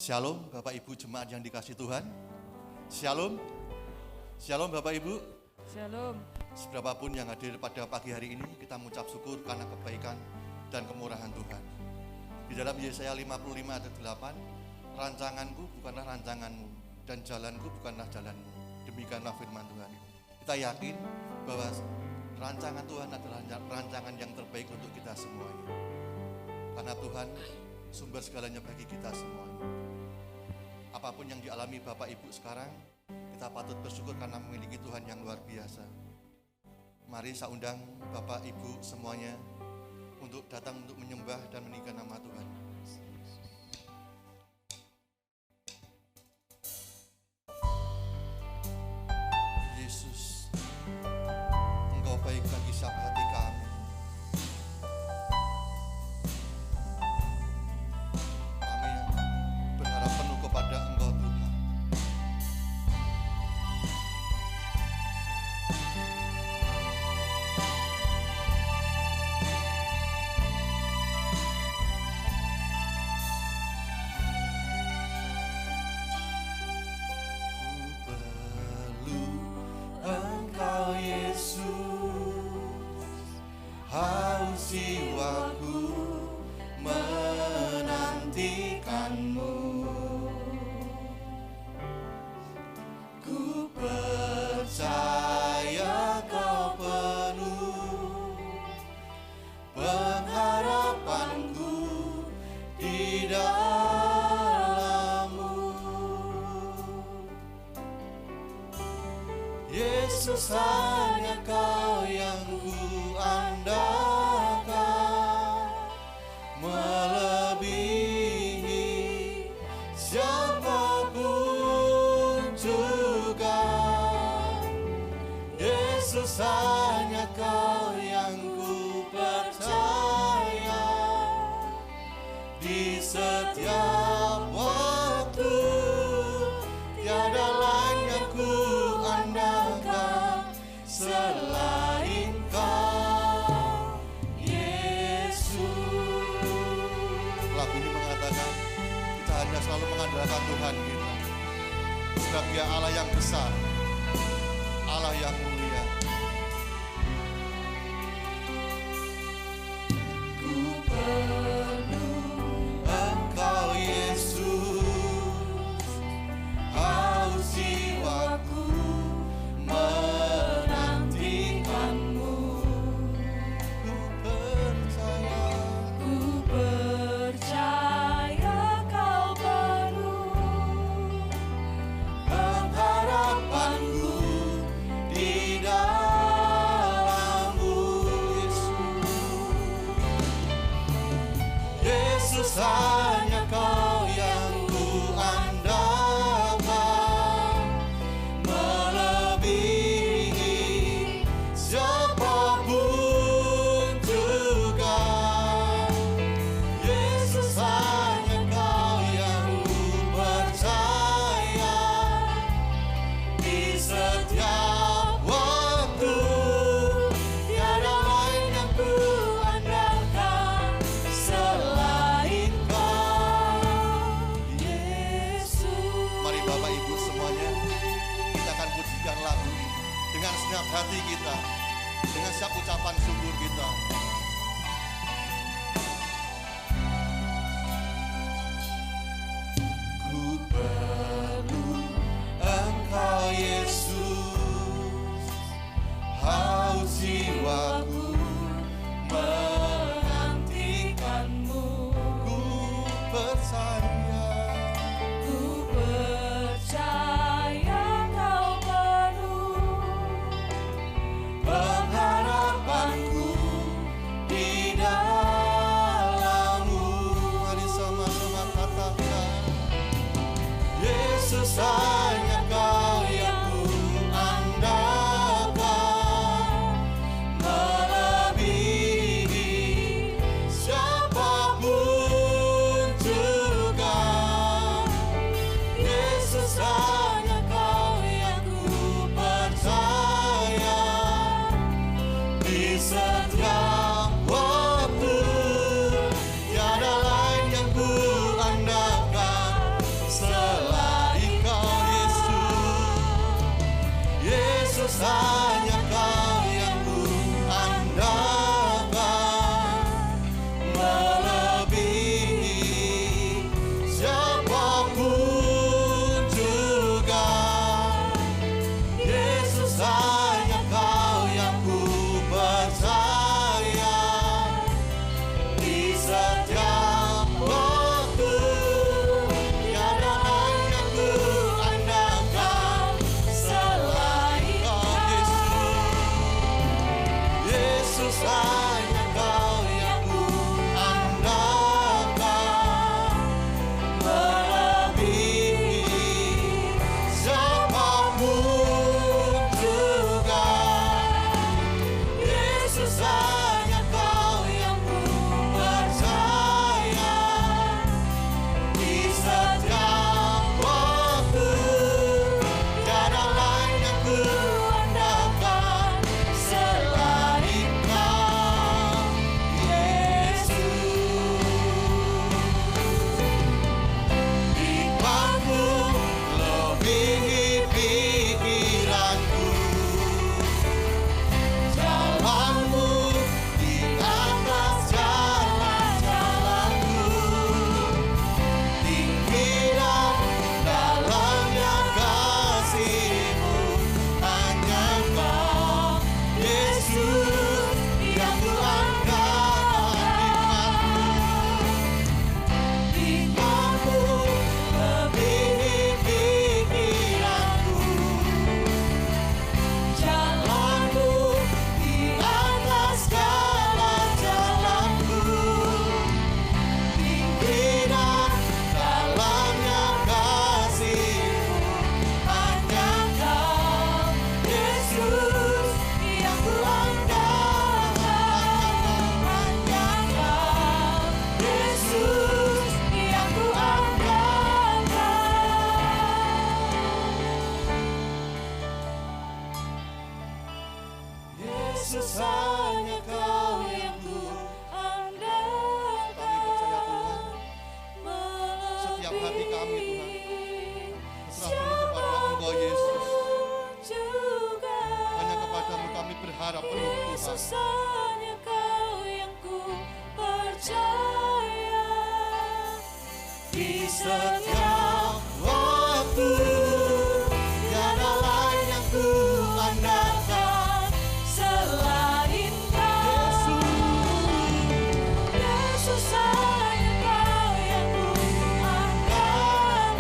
Shalom Bapak Ibu jemaat yang dikasihi Tuhan. Shalom. Shalom Bapak Ibu. Shalom. Seberapapun yang hadir pada pagi hari ini, kita mengucap syukur karena kebaikan dan kemurahan Tuhan. Di dalam Yesaya 55 ayat 8, rancanganku bukanlah rancanganmu dan jalanku bukanlah jalanmu. Demikianlah firman Tuhan. Kita yakin bahwa rancangan Tuhan adalah rancangan yang terbaik untuk kita semuanya. Karena Tuhan sumber segalanya bagi kita semuanya. Apapun yang dialami Bapak Ibu sekarang, kita patut bersyukur karena memiliki Tuhan yang luar biasa. Mari saya undang Bapak Ibu semuanya untuk datang untuk menyembah dan meninggikan nama Tuhan. Yesus, Engkau baik bagi setiap hati kami. Yesus, hanya Kau yang ku andalkan, melebihi siapapun juga. Yesus, hanya Kau yang ku percaya di setiap waktu. Tiada lain yang ku andalkan selain Kau, Yesus. Lagu ini mengatakan kita hanya selalu mengandalkan Tuhan kita, sebab Dia Allah yang besar, Allah yang mulia. Ku perlu Engkau, Yesus, haus jiwaku menantikanmu. Ku percaya Kau penuh pengharapanku di dalam-Mu, Yesus, hanya Kau yang ku andalkan, melebihi siapapun juga. Yesus, hanya Kau yang ku percaya di setiap waktu. Tiada lain yang ku andalkan selain Kau, Yesus. Mari Bapak Ibu semuanya, kita akan pujikan lagu ini dengan segenap hati kita, dengan setiap ucapan syukur kita. Ku perlu Engkau, Yesus, haus jiwaku menantikanmu. Ku percaya Ku percaya Kau penuh pengharapanku di dalam-Mu. Mari sama-sama katakan, Yesus, hanya Kau yang ku andalkan, melebihi siapapun juga. Yesus, hanya Kau yang ku percaya di setiap waktu. Tiada lain yang ku andalkan setiap hati kami Tuhan. Serah penuh kepada Engkau Yesus. Hanya kepadamu kami berharap penuh Tuhan. Yesus hanya Kau yang ku percaya. Di setiap waktu tiada lain yang ku andalkan selain Kau. Yesus hanya Kau yang ku andalkan,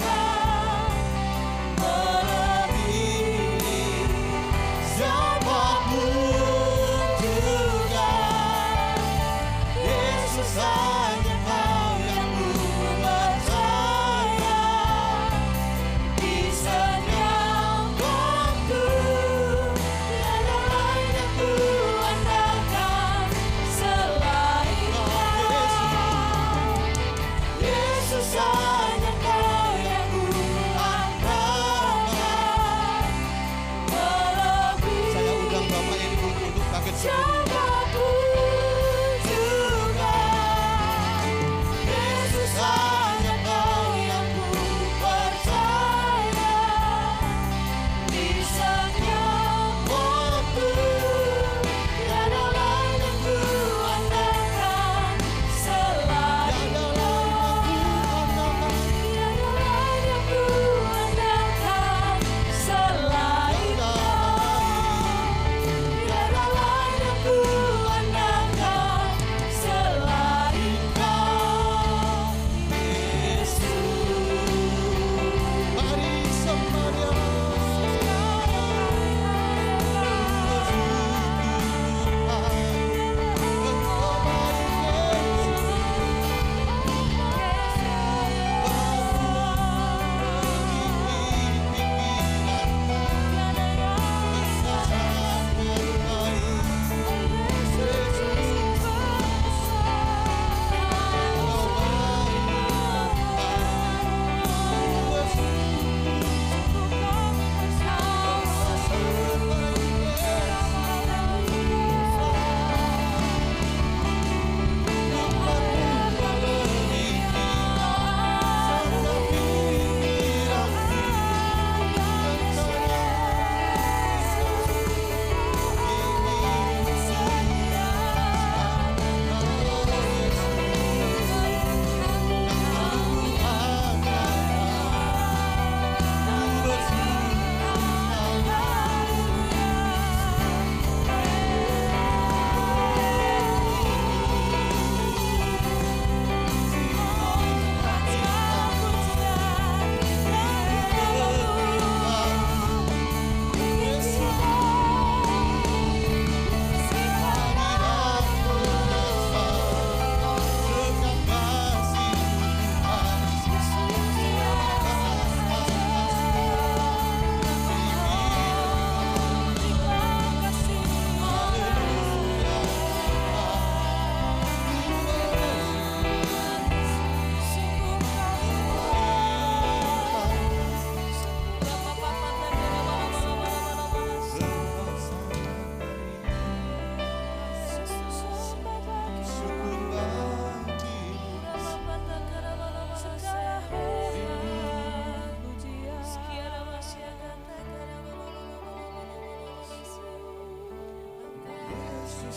melebihi siapapun juga. Yesus hanya Kau yang ku percaya. Di setiap waktu tiada lain yang ku andalkan selain Kau. Yesus hanya Kau yang ku andalkan, melebihi Saya undang Bapak Ibu untuk bangkit berdiri. siapapun juga. Yesus hanya Kau yang ku percaya. Di setiap waktu tiada lain yang ku andalkan selain Kau. Tiada lain yang ku andalkan selain Kau. Tiada lain yang ku andalkan selain Kau, Yesus. Mari semuanya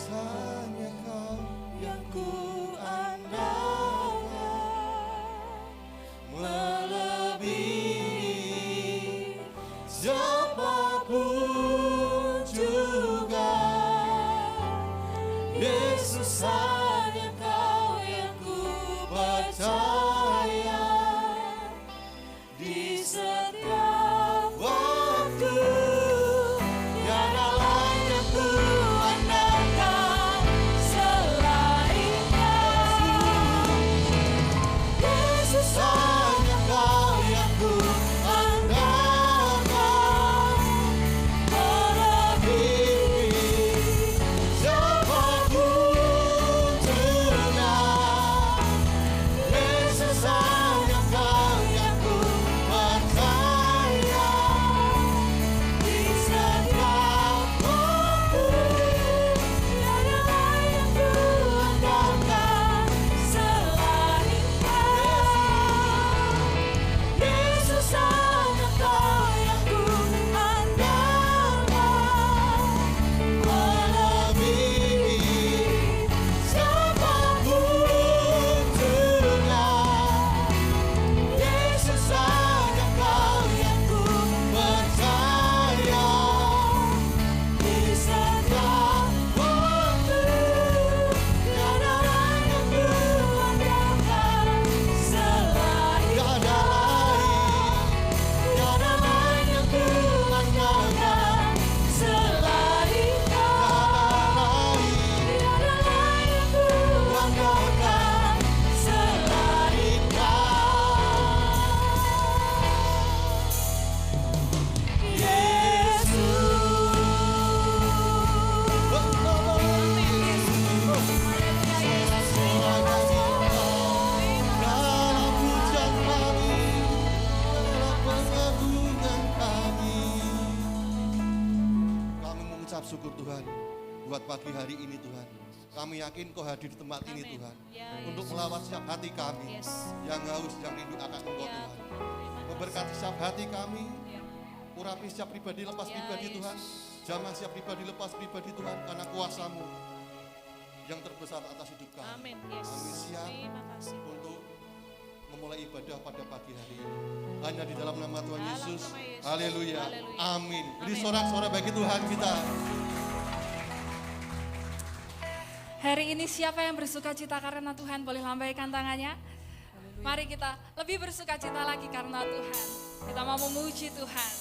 hanya Kau yang ku andalkan, melebihi siapapun juga. Yesus hanya Kau yang ku percaya. Di setiap waktu tiada lain yang ku andalkan selain Kau. Yesus hanya Kau yang ku andalkan, melebihi siapapun mengucap syukur Tuhan buat pagi hari ini Tuhan. Kami yakin Kau hadir di tempat ini Tuhan. Untuk melawat setiap hati kami yang haus, yang rindu akan Engkau Tuhan. Memberkati setiap hati kami. Urapi setiap pribadi lepas pribadi Tuhan. Jamah setiap pribadi lepas pribadi Tuhan. Karena kuasa-Mu yang terbesar atas hidup kami. Kami siap untuk memulai ibadah pada pagi hari ini. Hanya di dalam nama Tuhan Yesus. Haleluya. Amin. Beri sorak-sorak bagi Tuhan kita. Hari ini siapa yang bersuka cita karena Tuhan? Boleh lambaikan tangannya. Mari kita lebih bersuka cita lagi karena Tuhan. Kita mau memuji Tuhan.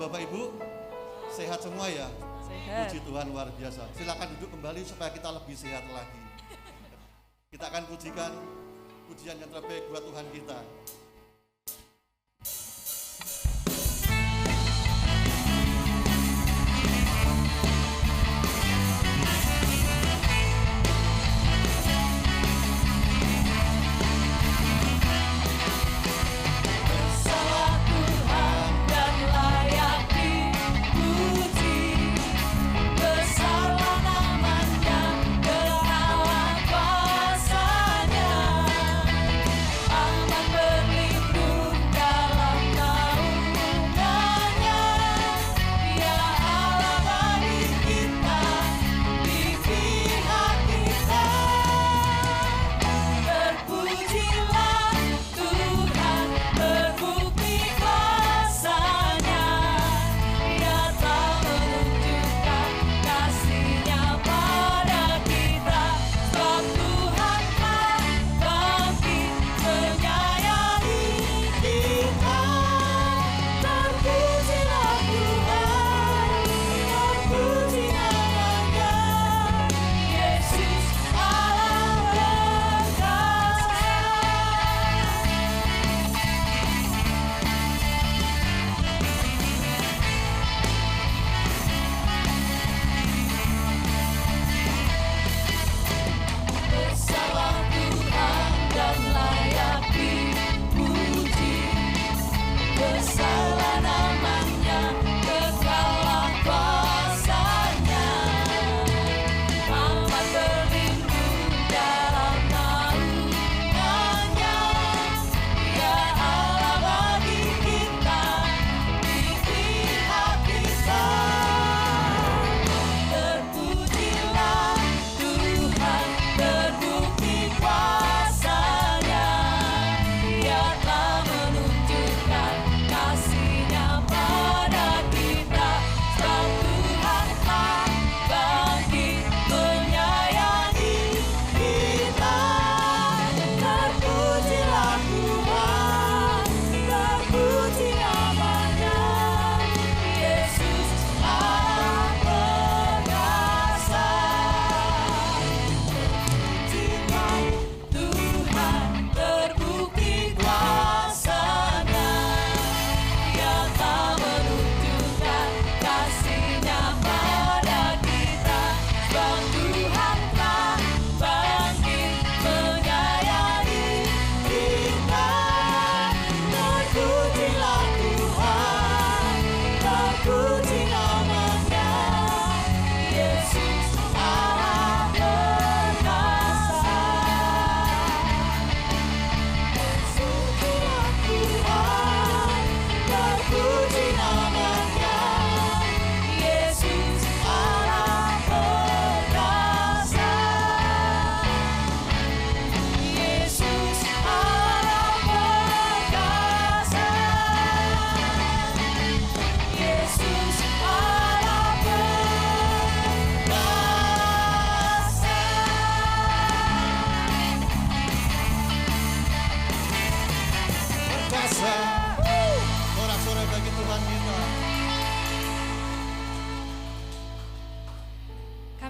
Bapak Ibu, sehat semua ya? Sehat. Puji Tuhan luar biasa. Silakan duduk kembali supaya kita lebih sehat lagi. Kita akan pujikan pujian yang terbaik buat Tuhan kita.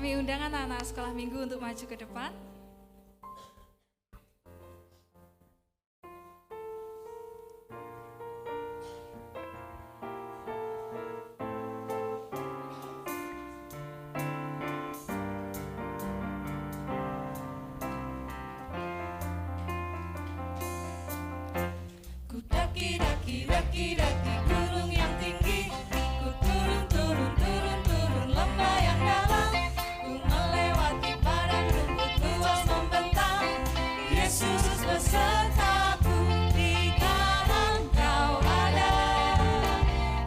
Kami undang anak-anak sekolah minggu untuk maju ke depan. Daki gunung yang tinggi, ku turun lembah yang dalam, ku melewati padang rumput luas membentang. Yesus besertaku, di kanan kau ada,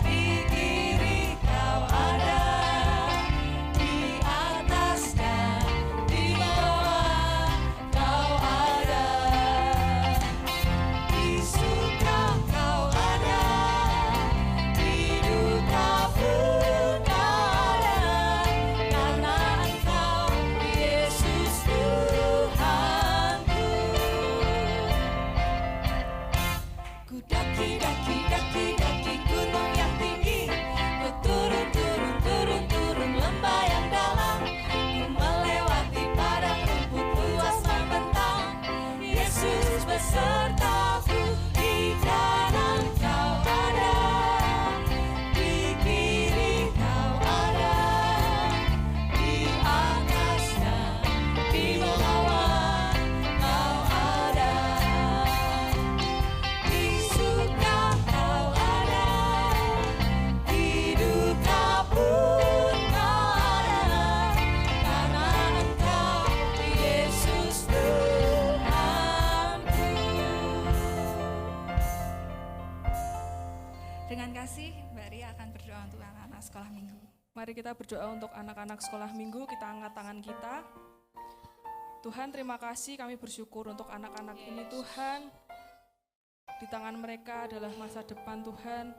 di kiri kau ada, di atas dan di bawah kau ada, di suka kau ada, di duka pun ada, karena Engkau Yesus Tuhanku. Ku daki gunung yang tinggi, ku turun lembah yang dalam, ku melewati padang rumput luas membentang. Yesus besertaku, di kanan kau ada, di kiri kau ada, di atas dan di bawah kau ada, di suka kau ada, di duka pun kau ada, karena Engkau Yesus Tuhanku. Dengan kasih, Mbak Ria akan berdoa untuk anak-anak sekolah minggu. Mari kita berdoa untuk anak-anak sekolah minggu, kita angkat tangan kita. Tuhan, terima kasih, kami bersyukur untuk anak-anak ini Tuhan. Di tangan mereka adalah masa depan Tuhan.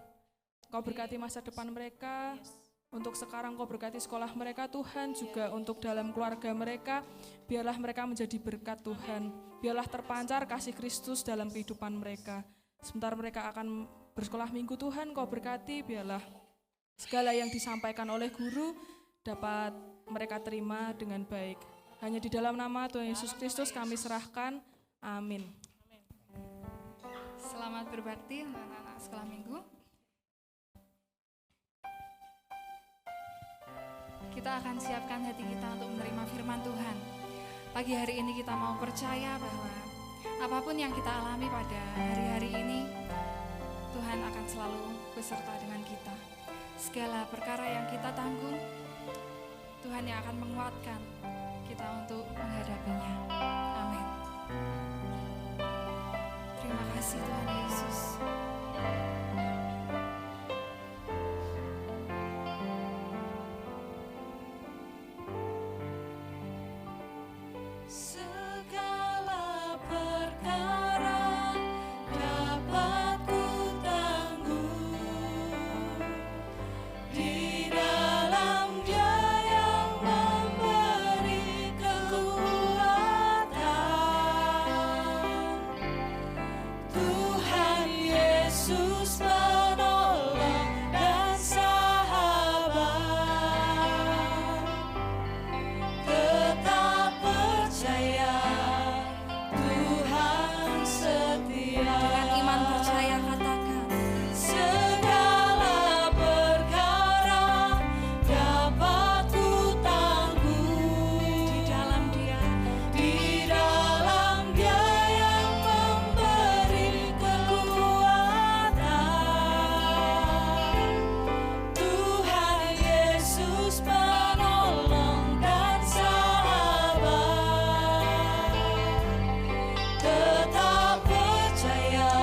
Kau berkati masa depan mereka. Untuk sekarang Kau berkati sekolah mereka Tuhan, juga untuk dalam keluarga mereka. Biarlah mereka menjadi berkat Tuhan. Biarlah terpancar kasih Kristus dalam kehidupan mereka. Sebentar mereka akan bersekolah minggu Tuhan, Kau berkati, biarlah segala yang disampaikan oleh guru dapat mereka terima dengan baik. Hanya di dalam nama Tuhan Yesus Kristus kami serahkan. Amin. Selamat berbakti untuk anak-anak sekolah minggu. Kita akan siapkan hati kita untuk menerima firman Tuhan. Pagi hari ini kita mau percaya bahwa apapun yang kita alami pada hari-hari ini, Tuhan akan selalu beserta dengan kita. Segala perkara yang kita tanggung, Tuhan yang akan menguatkan kita untuk menghadapinya. Amin. Terima kasih Tuhan Yesus. Segala perkara dapat ku tanggung di dalam Dia yang memberi kekuatan. Tuhan Yesus penolong dan sahabat. Tetap percaya, Tuhan setia. Dengan iman percaya katakan, Segala perkara dapat ku tanggung di dalam Dia di dalam Dia yang memberi kekuatan. Tuhan Yesus penolong dan sahabat. Tetap percaya,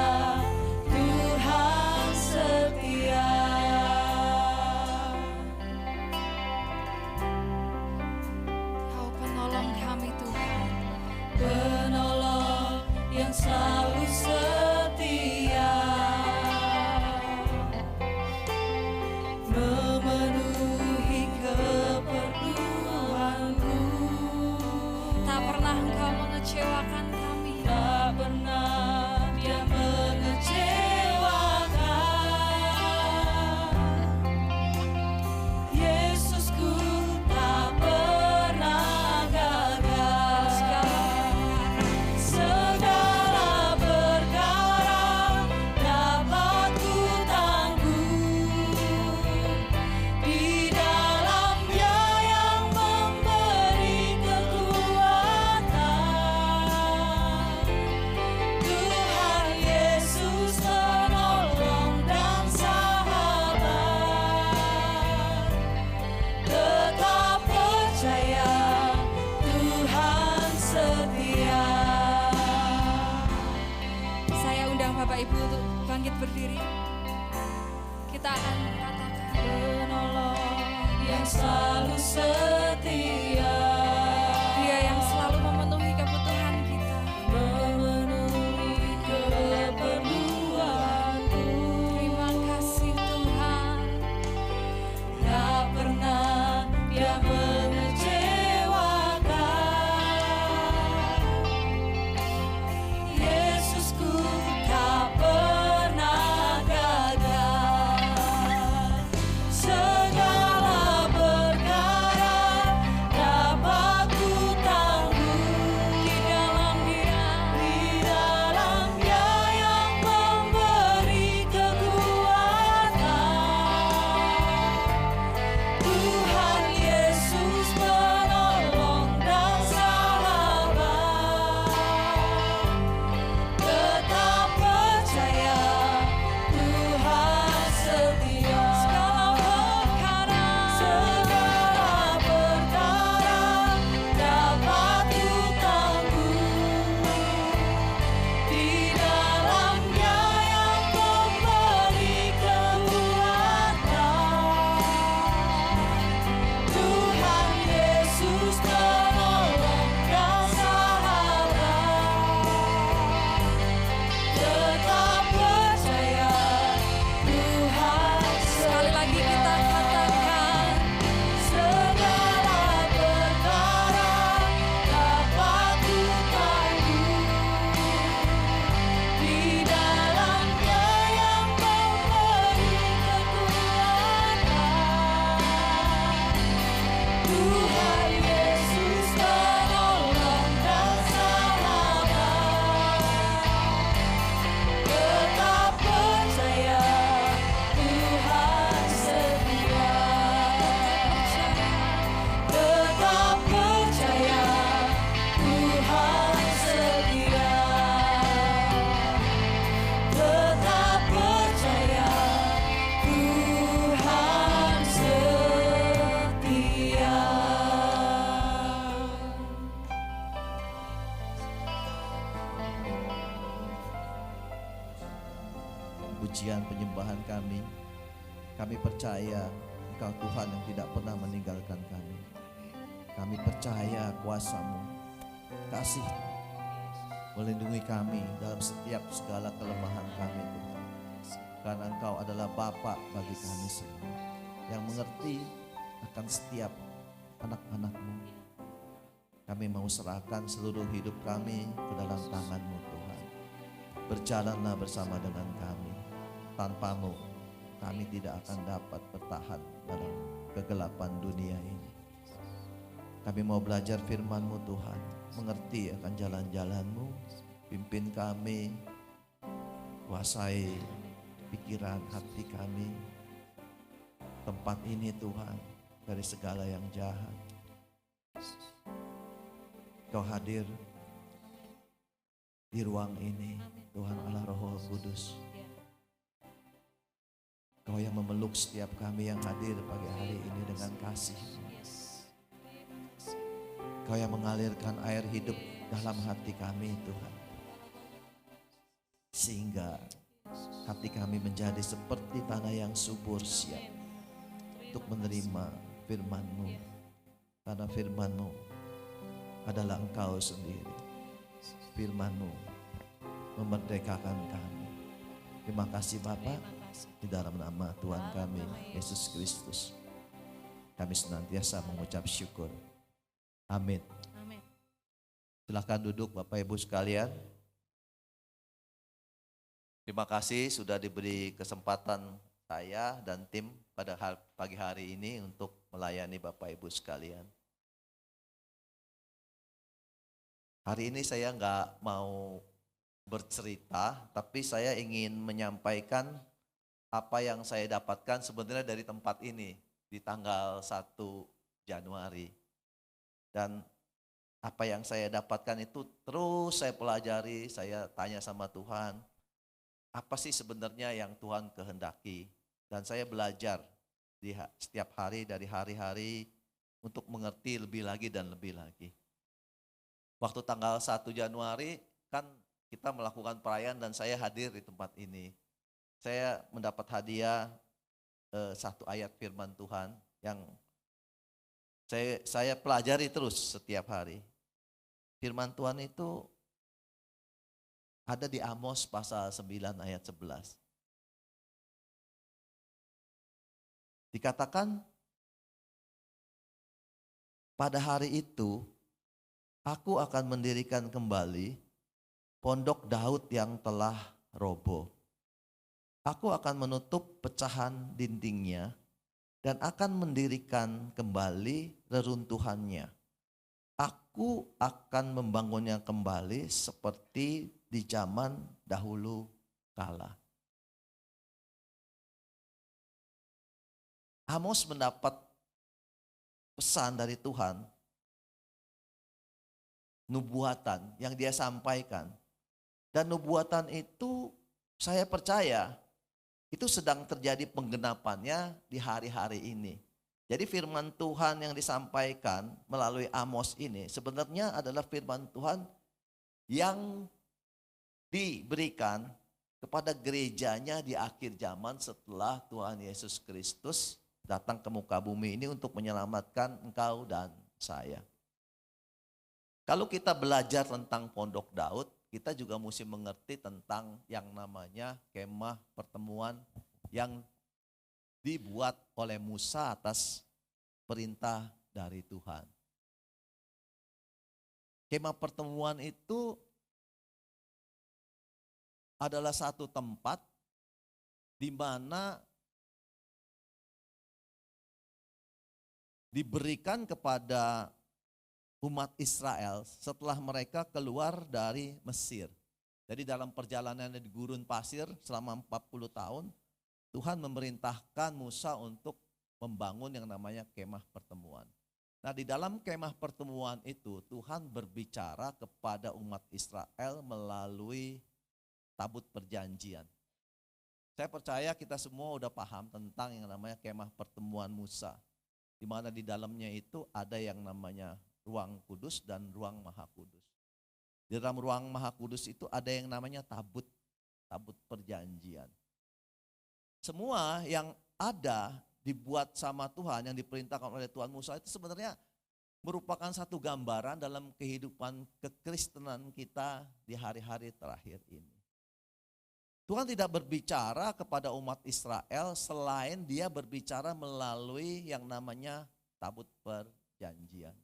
Tuhan setia. Kau penolong kami Tuhan. Penolong yang selalu setia, memenuhi keperluanku. Tak pernah Engkau mengecewakan kami. Tak pernah Dia mengecewakan. Yesusku tak pernah berdiri, kita akan katakan Penolong yang selalu setia, Dia yang selalu memenuhi kebutuhan kita. memenuhi keperluanku. Terima kasih Tuhan. Tak pernah Dia mengecewakan. Yesusku tak pernah gagal. Segala perkara dapat ku tanggung di dalam Dia yang memberi kekuatan. Tuhan Yesus penolong dan sahabat, tetap percaya Tuhan setia. Segala perkara dapat ku tanggung di dalam Dia yang memberi kekuatan. Tuhan Yesus penolong dan sahabat, tetap percaya Tuhan Sekali lagi kita katakan, segala perkara dapat ku tanggung di dalam Dia yang memberi kekuatan. Tuhan Yesus penolong dan sahabat, tetap percaya Tuhan setia. Tetap percaya Tuhan setia. Tetap percaya Tuhan setia. Pujian penyembahan kami percaya Engkau Tuhan yang tidak pernah meninggalkan kami. Kami percaya kuasa-Mu, kasih melindungi kami dalam setiap segala kelemahan kami Tuhan. Karena Engkau adalah Bapa bagi kami semua yang mengerti akan setiap anak-anak-Mu. Kami mau serahkan seluruh hidup kami ke dalam tangan-Mu Tuhan. Berjalanlah bersama dengan kami. Tanpa-Mu kami tidak akan dapat bertahan dalam kegelapan dunia ini. Kami mau belajar firman-Mu Tuhan, mengerti akan jalan-jalan-Mu, pimpin kami, kuasai pikiran hati kami, tempat ini Tuhan, dari segala yang jahat. Kau hadir di ruang ini, Tuhan Allah Roh Kudus. Kau yang memeluk setiap kami yang hadir pagi hari ini dengan kasih. Kau yang mengalirkan air hidup dalam hati kami Tuhan. Sehingga hati kami menjadi seperti tanah yang subur siap untuk menerima firman-Mu. Karena firman-Mu adalah Engkau sendiri. Firman-Mu memerdekakan kami. Terima kasih Bapa. Di dalam nama Tuhan kami, Yesus Kristus, kami senantiasa mengucap syukur. Amin. Silakan duduk Bapak Ibu sekalian. Terima kasih sudah diberi kesempatan saya dan tim pada pagi hari ini untuk melayani Bapak Ibu sekalian. Hari ini saya nggak mau bercerita, tapi saya ingin menyampaikan apa yang saya dapatkan sebenarnya dari tempat ini di tanggal 1 Januari. Dan apa yang saya dapatkan itu terus saya pelajari, saya tanya sama Tuhan, apa sih sebenarnya yang Tuhan kehendaki. Dan saya belajar di setiap hari dari hari-hari untuk mengerti lebih lagi dan lebih lagi. Waktu tanggal 1 Januari kan kita melakukan perayaan dan saya hadir di tempat ini. saya mendapat hadiah satu ayat firman Tuhan yang saya pelajari terus setiap hari. Firman Tuhan itu ada di Amos pasal 9 ayat 11. Dikatakan, pada hari itu aku akan mendirikan kembali pondok Daud yang telah roboh. Aku akan menutup pecahan dindingnya dan akan mendirikan kembali reruntuhannya. Aku akan membangunnya kembali seperti di zaman dahulu kala. Amos mendapat pesan dari Tuhan, nubuatan yang dia sampaikan. Dan nubuatan itu saya percaya itu sedang terjadi penggenapannya di hari-hari ini. Jadi firman Tuhan yang disampaikan melalui Amos ini sebenarnya adalah firman Tuhan yang diberikan kepada gerejanya di akhir zaman setelah Tuhan Yesus Kristus datang ke muka bumi ini untuk menyelamatkan engkau dan saya. Kalau kita belajar tentang pondok Daud, kita juga mesti mengerti tentang yang namanya kemah pertemuan yang dibuat oleh Musa atas perintah dari Tuhan. Kemah pertemuan itu adalah satu tempat di mana diberikan kepada umat Israel setelah mereka keluar dari Mesir. Jadi dalam perjalanan di gurun pasir selama 40 tahun, Tuhan memerintahkan Musa untuk membangun yang namanya kemah pertemuan. Nah, di dalam kemah pertemuan itu Tuhan berbicara kepada umat Israel melalui tabut perjanjian. Saya percaya kita semua udah paham tentang yang namanya kemah pertemuan Musa. Di mana di dalamnya itu ada yang namanya ruang kudus dan ruang maha kudus. Di dalam ruang maha kudus itu ada yang namanya tabut perjanjian. Semua yang ada dibuat sama Tuhan, yang diperintahkan oleh Tuhan Musa itu sebenarnya merupakan satu gambaran dalam kehidupan kekristenan kita di hari-hari terakhir ini. Tuhan tidak berbicara kepada umat Israel selain dia berbicara melalui yang namanya tabut perjanjian.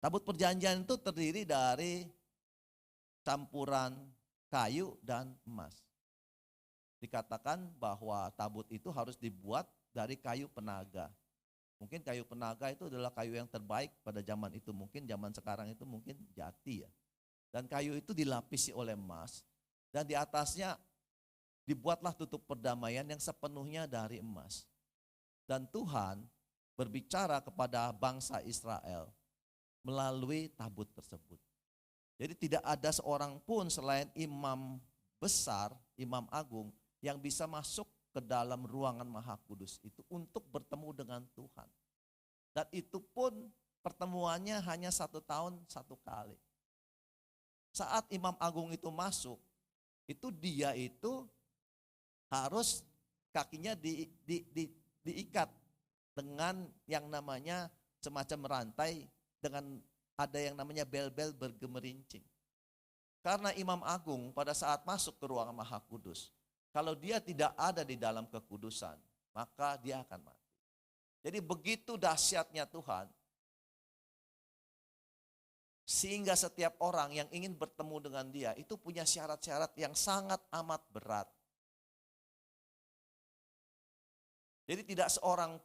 Tabut perjanjian itu terdiri dari campuran kayu dan emas. Dikatakan bahwa tabut itu harus dibuat dari kayu penaga. Mungkin kayu penaga itu adalah kayu yang terbaik pada zaman itu. Mungkin zaman sekarang itu mungkin jati ya. Dan kayu itu dilapisi oleh emas. Dan di atasnya dibuatlah tutup perdamaian yang sepenuhnya dari emas. Dan Tuhan berbicara kepada bangsa Israel melalui tabut tersebut. Jadi tidak ada seorang pun selain imam besar, imam agung yang bisa masuk ke dalam ruangan maha kudus itu untuk bertemu dengan Tuhan. Dan itu pun pertemuannya hanya 1 tahun 1 kali. Saat imam agung itu masuk, itu dia itu harus kakinya diikat dengan yang namanya semacam rantai dengan ada yang namanya bel-bel bergemerincing. Karena imam agung pada saat masuk ke ruangan maha kudus, kalau dia tidak ada di dalam kekudusan, maka dia akan mati. Jadi begitu dahsyatnya Tuhan, sehingga setiap orang yang ingin bertemu dengan dia itu punya syarat-syarat yang sangat amat berat. Jadi tidak seorang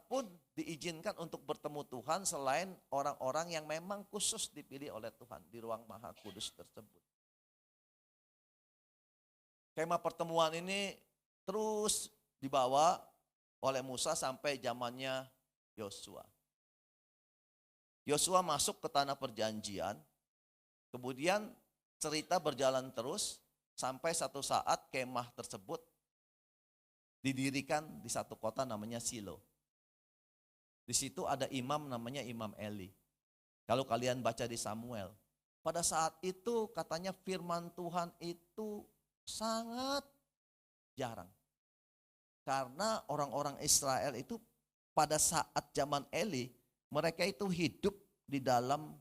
pun diizinkan untuk bertemu Tuhan selain orang-orang yang memang khusus dipilih oleh Tuhan di ruang maha kudus tersebut. Kemah pertemuan ini terus dibawa oleh Musa sampai zamannya Yosua. Yosua masuk ke tanah perjanjian, kemudian cerita berjalan terus sampai satu saat kemah tersebut didirikan di satu kota namanya Silo. Di situ ada imam namanya Imam Eli. Kalau kalian baca di Samuel, pada saat itu katanya firman Tuhan itu sangat jarang. Karena orang-orang Israel itu pada saat zaman Eli, mereka itu hidup di dalam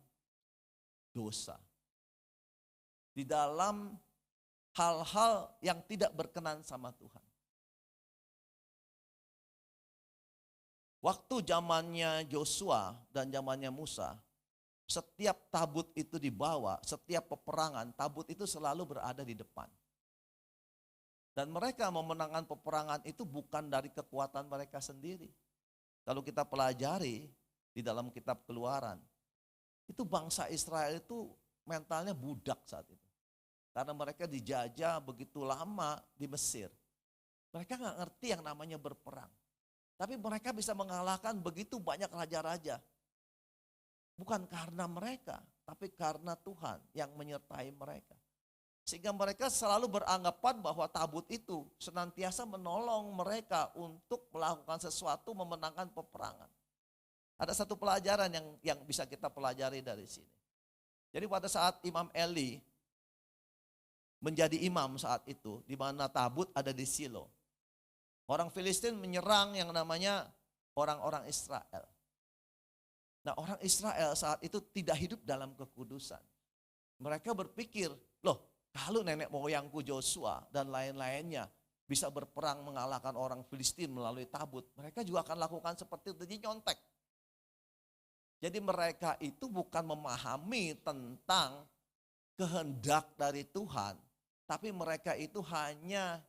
dosa. Di dalam hal-hal yang tidak berkenan sama Tuhan. Waktu zamannya Yosua dan zamannya Musa, setiap tabut itu dibawa, setiap peperangan, tabut itu selalu berada di depan. Dan mereka memenangkan peperangan itu bukan dari kekuatan mereka sendiri. Kalau kita pelajari di dalam kitab Keluaran, itu bangsa Israel itu mentalnya budak saat itu. Karena mereka dijajah begitu lama di Mesir. Mereka nggak ngerti yang namanya berperang. Tapi mereka bisa mengalahkan begitu banyak raja-raja. Bukan karena mereka, tapi karena Tuhan yang menyertai mereka. Sehingga mereka selalu beranggapan bahwa tabut itu senantiasa menolong mereka untuk melakukan sesuatu, memenangkan peperangan. Ada satu pelajaran yang bisa kita pelajari dari sini. Jadi pada saat Imam Eli menjadi imam saat itu, di mana tabut ada di Silo, orang Filistin menyerang yang namanya orang-orang Israel. Nah, orang Israel saat itu tidak hidup dalam kekudusan. Mereka berpikir, loh, kalau nenek moyangku Joshua dan lain-lainnya bisa berperang mengalahkan orang Filistin melalui tabut, mereka juga akan lakukan seperti itu, jadi nyontek. Jadi mereka itu bukan memahami tentang kehendak dari Tuhan, tapi mereka itu hanya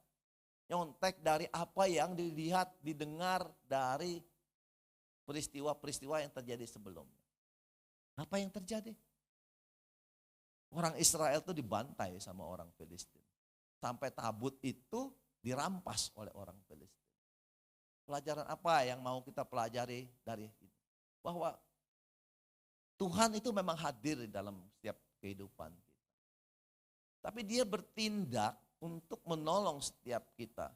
nyontek dari apa yang dilihat, didengar dari peristiwa-peristiwa yang terjadi sebelumnya. Apa yang terjadi? Orang Israel itu dibantai sama orang Filistin. Sampai tabut itu dirampas oleh orang Filistin. Pelajaran apa yang mau kita pelajari dari ini? Bahwa Tuhan itu memang hadir di dalam setiap kehidupan kita. Tapi dia bertindak untuk menolong setiap kita.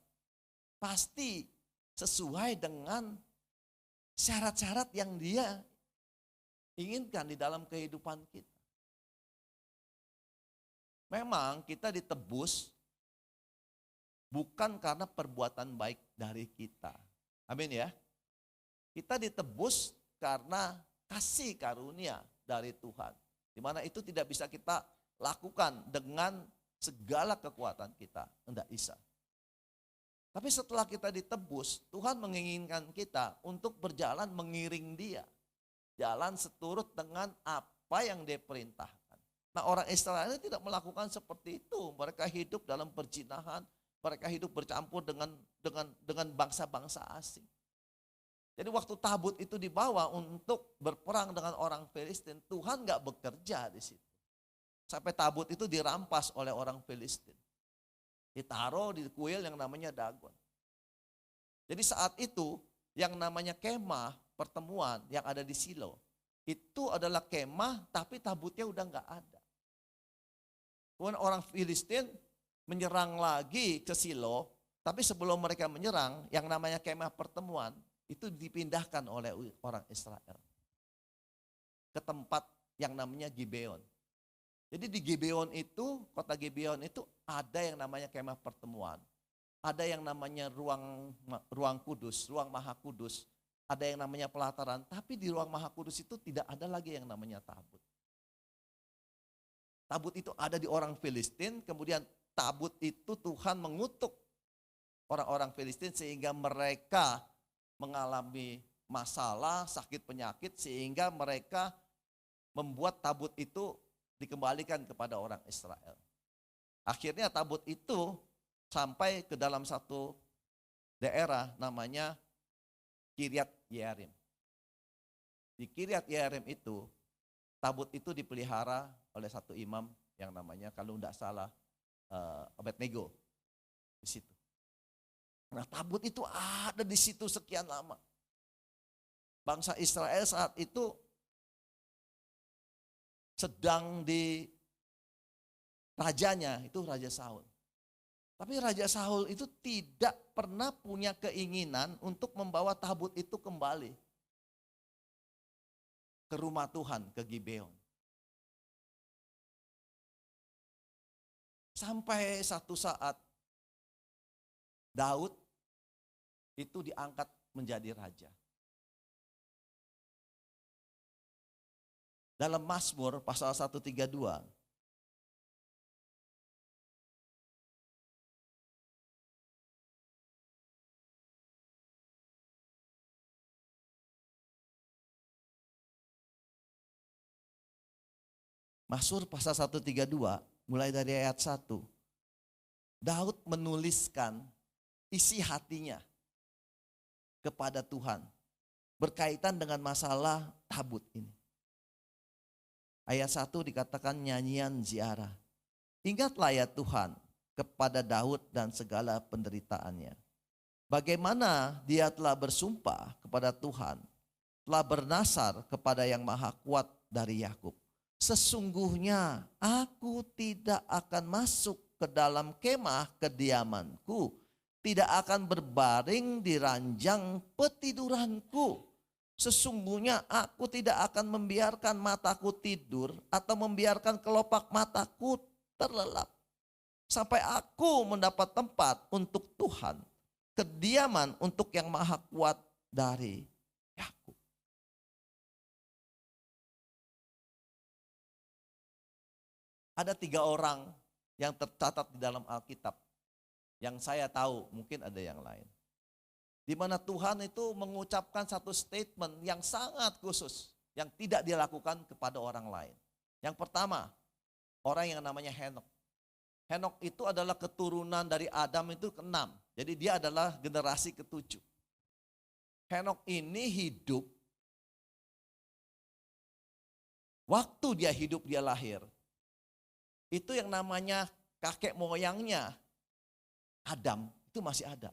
Pasti sesuai dengan syarat-syarat yang dia inginkan di dalam kehidupan kita. Memang kita ditebus bukan karena perbuatan baik dari kita. Amin ya. Kita ditebus karena kasih karunia dari Tuhan. Di mana itu tidak bisa kita lakukan dengan segala kekuatan kita. Tidak bisa. Tapi setelah kita ditebus, Tuhan menginginkan kita untuk berjalan mengiring dia. Jalan seturut dengan apa yang dia perintahkan. Nah, orang Israel ini tidak melakukan seperti itu. Mereka hidup dalam perzinahan, mereka hidup bercampur dengan bangsa-bangsa asing. Jadi waktu tabut itu dibawa untuk berperang dengan orang Filistin, Tuhan nggak bekerja di situ. Sampai tabut itu dirampas oleh orang Filistin. Ditaruh di kuil yang namanya Dagon. Jadi saat itu yang namanya kemah pertemuan yang ada di Silo, itu adalah kemah tapi tabutnya udah nggak ada. Kemudian orang Filistin menyerang lagi ke Silo, tapi sebelum mereka menyerang, yang namanya kemah pertemuan, itu dipindahkan oleh orang Israel ke tempat yang namanya Gibeon. Jadi di Gibeon itu, kota Gibeon itu ada yang namanya kemah pertemuan, ada yang namanya ruang kudus, ruang maha kudus, ada yang namanya pelataran, tapi di ruang maha kudus itu tidak ada lagi yang namanya tabut. Tabut itu ada di orang Filistin, kemudian tabut itu Tuhan mengutuk orang-orang Filistin sehingga mereka mengalami masalah, sakit penyakit, sehingga mereka membuat tabut itu dikembalikan kepada orang Israel. Akhirnya tabut itu sampai ke dalam satu daerah namanya Kiryat Yearim. Di Kiryat Yearim itu, tabut itu dipelihara oleh satu imam yang namanya, kalau tidak salah, Abednego di situ. Nah, tabut itu ada di situ sekian lama. Bangsa Israel saat itu sedang di rajanya, itu Raja Saul. Tapi Raja Saul itu tidak pernah punya keinginan untuk membawa tabut itu kembali ke rumah Tuhan, ke Gibeon. Sampai satu saat Daud itu diangkat menjadi raja. Dalam Mazmur pasal 132, Mazmur pasal 132 mulai dari ayat 1. Daud menuliskan isi hatinya kepada Tuhan berkaitan dengan masalah tabut ini. Ayat 1 dikatakan nyanyian ziarah. Ingatlah ya Tuhan kepada Daud dan segala penderitaannya. Bagaimana dia telah bersumpah kepada Tuhan, telah bernasar kepada yang maha kuat dari Yakub. Sesungguhnya aku tidak akan masuk ke dalam kemah kediamanku, tidak akan berbaring di ranjang petiduranku. Sesungguhnya aku tidak akan membiarkan mataku tidur atau membiarkan kelopak mataku terlelap. Sampai aku mendapat tempat untuk Tuhan, kediaman untuk yang maha kuat dari Yakub. Ada 3 orang yang tercatat di dalam Alkitab. Yang saya tahu, mungkin ada yang lain. Di mana Tuhan itu mengucapkan satu statement yang sangat khusus. Yang tidak dilakukan kepada orang lain. Yang pertama, orang yang namanya Henok. Henok itu adalah keturunan dari Adam itu ke-6. Jadi dia adalah generasi ke-7. Henok ini hidup. Waktu dia hidup, dia lahir. Itu yang namanya kakek moyangnya Adam itu masih ada.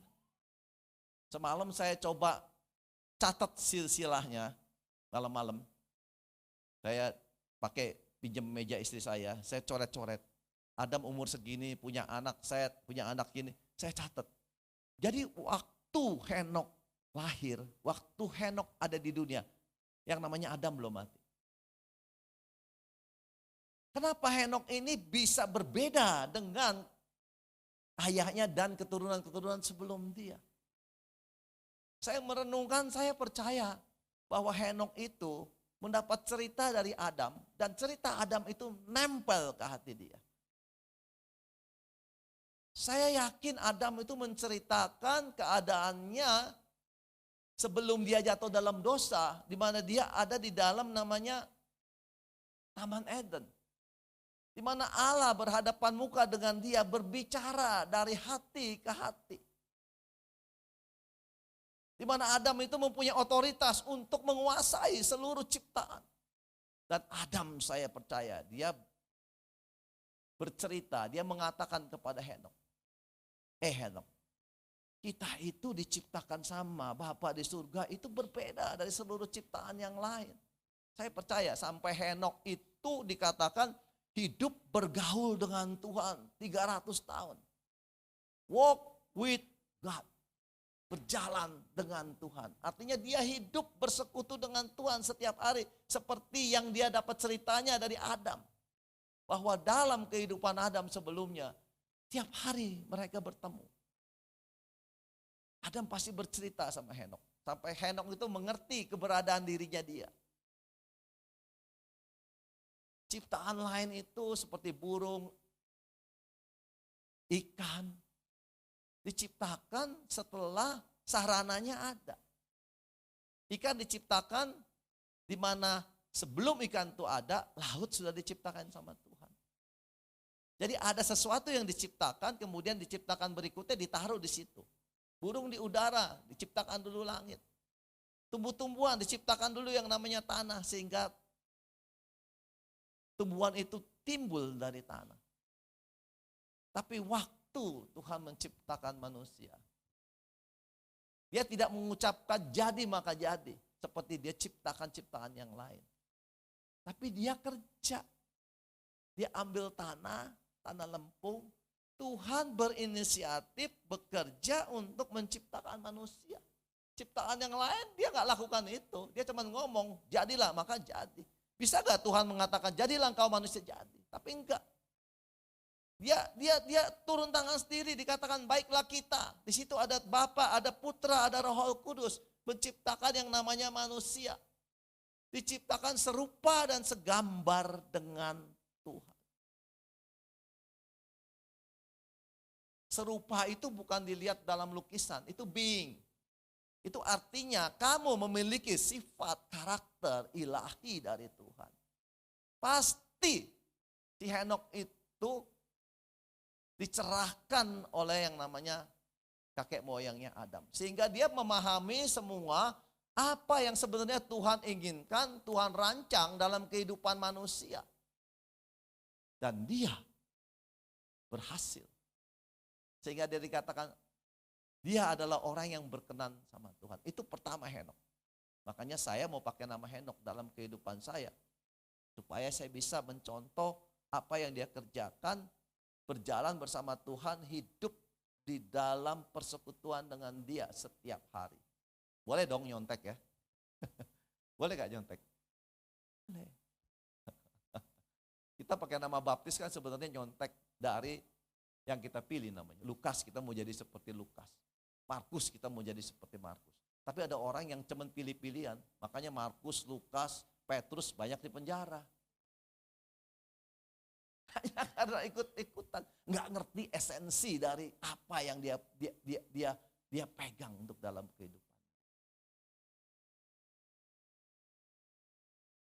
Semalam saya coba catat silsilahnya malam-malam. Saya pakai pinjam meja istri saya coret-coret. Adam umur segini punya anak, saya punya anak gini, saya catat. Jadi waktu Henok lahir, waktu Henok ada di dunia, yang namanya Adam belum mati. Kenapa Henok ini bisa berbeda dengan ayahnya dan keturunan-keturunan sebelum dia? Saya merenungkan, saya percaya bahwa Henok itu mendapat cerita dari Adam dan cerita Adam itu nempel ke hati dia. Saya yakin Adam itu menceritakan keadaannya sebelum dia jatuh dalam dosa, di mana dia ada di dalam namanya Taman Eden. Di mana Allah berhadapan muka dengan dia, berbicara dari hati ke hati. Di mana Adam itu mempunyai otoritas untuk menguasai seluruh ciptaan. Dan Adam, saya percaya, dia bercerita, dia mengatakan kepada Henok, Henok, kita itu diciptakan sama Bapa di surga, itu berbeda dari seluruh ciptaan yang lain. Saya percaya sampai Henok itu dikatakan hidup bergaul dengan Tuhan 300 tahun. Walk with God. Berjalan dengan Tuhan. Artinya dia hidup bersekutu dengan Tuhan setiap hari. Seperti yang dia dapat ceritanya dari Adam. Bahwa dalam kehidupan Adam sebelumnya, tiap hari mereka bertemu. Adam pasti bercerita sama Henok. Sampai Henok itu mengerti keberadaan dirinya dia. Ciptaan lain itu seperti burung, ikan, diciptakan setelah sarananya ada. Ikan diciptakan di mana sebelum ikan itu ada, laut sudah diciptakan sama Tuhan. Jadi ada sesuatu yang diciptakan, kemudian diciptakan berikutnya ditaruh di situ. Burung di udara, diciptakan dulu langit. Tumbuh-tumbuhan diciptakan dulu yang namanya tanah, sehingga tumbuhan itu timbul dari tanah. Tapi waktu Tuhan menciptakan manusia, dia tidak mengucapkan jadi maka jadi, seperti dia ciptakan ciptaan yang lain. Tapi dia kerja. Dia ambil tanah lempung. Tuhan berinisiatif bekerja untuk menciptakan manusia. Ciptaan yang lain dia nggak lakukan itu. Dia cuma ngomong, jadilah maka jadi. Bisa gak Tuhan mengatakan, jadilah engkau manusia jadi? Tapi enggak. Dia turun tangan sendiri, dikatakan baiklah kita. Di situ ada Bapa, ada Putra, ada Roh Kudus, menciptakan yang namanya manusia. Diciptakan serupa dan segambar dengan Tuhan. Serupa itu bukan dilihat dalam lukisan, itu being. Itu artinya kamu memiliki sifat karakter ilahi dari Tuhan. Pasti si Henokh itu dicerahkan oleh yang namanya kakek moyangnya Adam. Sehingga dia memahami semua apa yang sebenarnya Tuhan inginkan, Tuhan rancang dalam kehidupan manusia. Dan dia berhasil. Sehingga dia dikatakan, dia adalah orang yang berkenan sama Tuhan. Itu pertama Henokh. Makanya saya mau pakai nama Henokh dalam kehidupan saya. Supaya saya bisa mencontoh apa yang dia kerjakan, berjalan bersama Tuhan, hidup di dalam persekutuan dengan dia setiap hari. Boleh dong nyontek ya? Boleh gak nyontek? Boleh. Kita pakai nama baptis kan sebenarnya nyontek dari yang kita pilih namanya. Lukas, kita mau jadi seperti Lukas. Markus, kita mau jadi seperti Markus. Tapi ada orang yang cuman pilih-pilihan. Makanya Markus, Lukas, Petrus banyak di penjara. Hanya karena ikut-ikutan. Nggak ngerti esensi dari apa yang dia pegang untuk dalam kehidupan.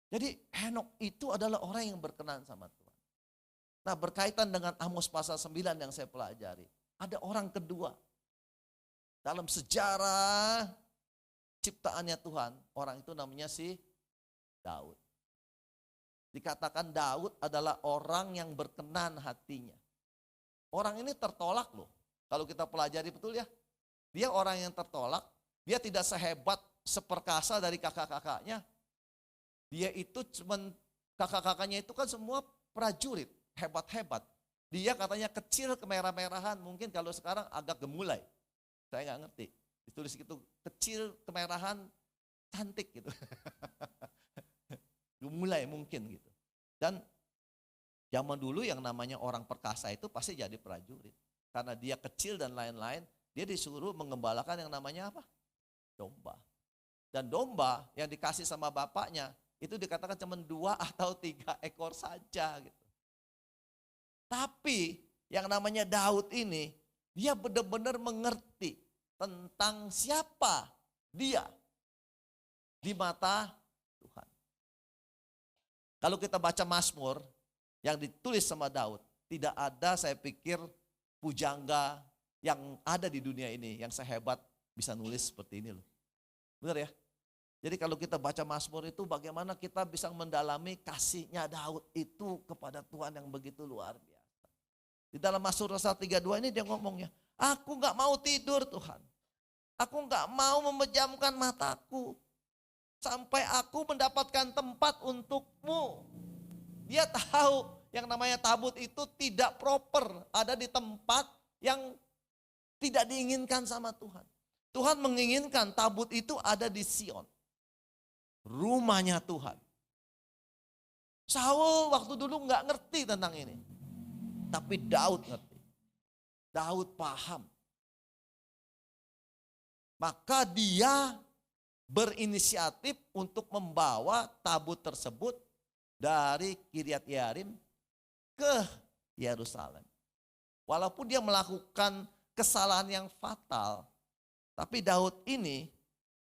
Jadi Henokh itu adalah orang yang berkenan sama Tuhan. Nah, berkaitan dengan Amos pasal 9 yang saya pelajari. Ada orang kedua. Dalam sejarah ciptaannya Tuhan, orang itu namanya si Daud. Dikatakan Daud adalah orang yang berkenan hatinya. Orang ini tertolak loh. Kalau kita pelajari betul ya. Dia orang yang tertolak. Dia tidak sehebat, seperkasa dari kakak-kakaknya. Dia itu cuman, kakak-kakaknya itu kan semua prajurit, hebat-hebat. Dia katanya kecil, kemerah-merahan, mungkin kalau sekarang agak gemulai. Saya nggak ngerti. Ditulis gitu, kecil, kemerahan, cantik gitu. Gemulai mungkin gitu. Dan zaman dulu yang namanya orang perkasa itu pasti jadi prajurit. Karena dia kecil dan lain-lain, dia disuruh mengembalakan yang namanya apa? Domba. Dan domba yang dikasih sama bapaknya, itu dikatakan cuma 2 atau 3 ekor saja gitu. Tapi yang namanya Daud ini, dia benar-benar mengerti tentang siapa dia di mata Tuhan. Kalau kita baca Mazmur yang ditulis sama Daud, tidak ada saya pikir pujangga yang ada di dunia ini yang sehebat bisa nulis seperti ini loh. Benar ya? Jadi kalau kita baca Mazmur itu bagaimana kita bisa mendalami kasihnya Daud itu kepada Tuhan yang begitu luar biasa. Di dalam Mazmur pasal 32 ini dia ngomongnya, aku gak mau tidur Tuhan. Aku gak mau memejamkan mataku. Sampai aku mendapatkan tempat untukmu. Dia tahu yang namanya tabut itu tidak proper. Ada di tempat yang tidak diinginkan sama Tuhan. Tuhan menginginkan tabut itu ada di Sion. Rumahnya Tuhan. Saul waktu dulu gak ngerti tentang ini. Tapi Daud ngerti. Daud paham. Maka dia berinisiatif untuk membawa tabut tersebut dari Kiryat Yearim ke Yerusalem. Walaupun dia melakukan kesalahan yang fatal, tapi Daud ini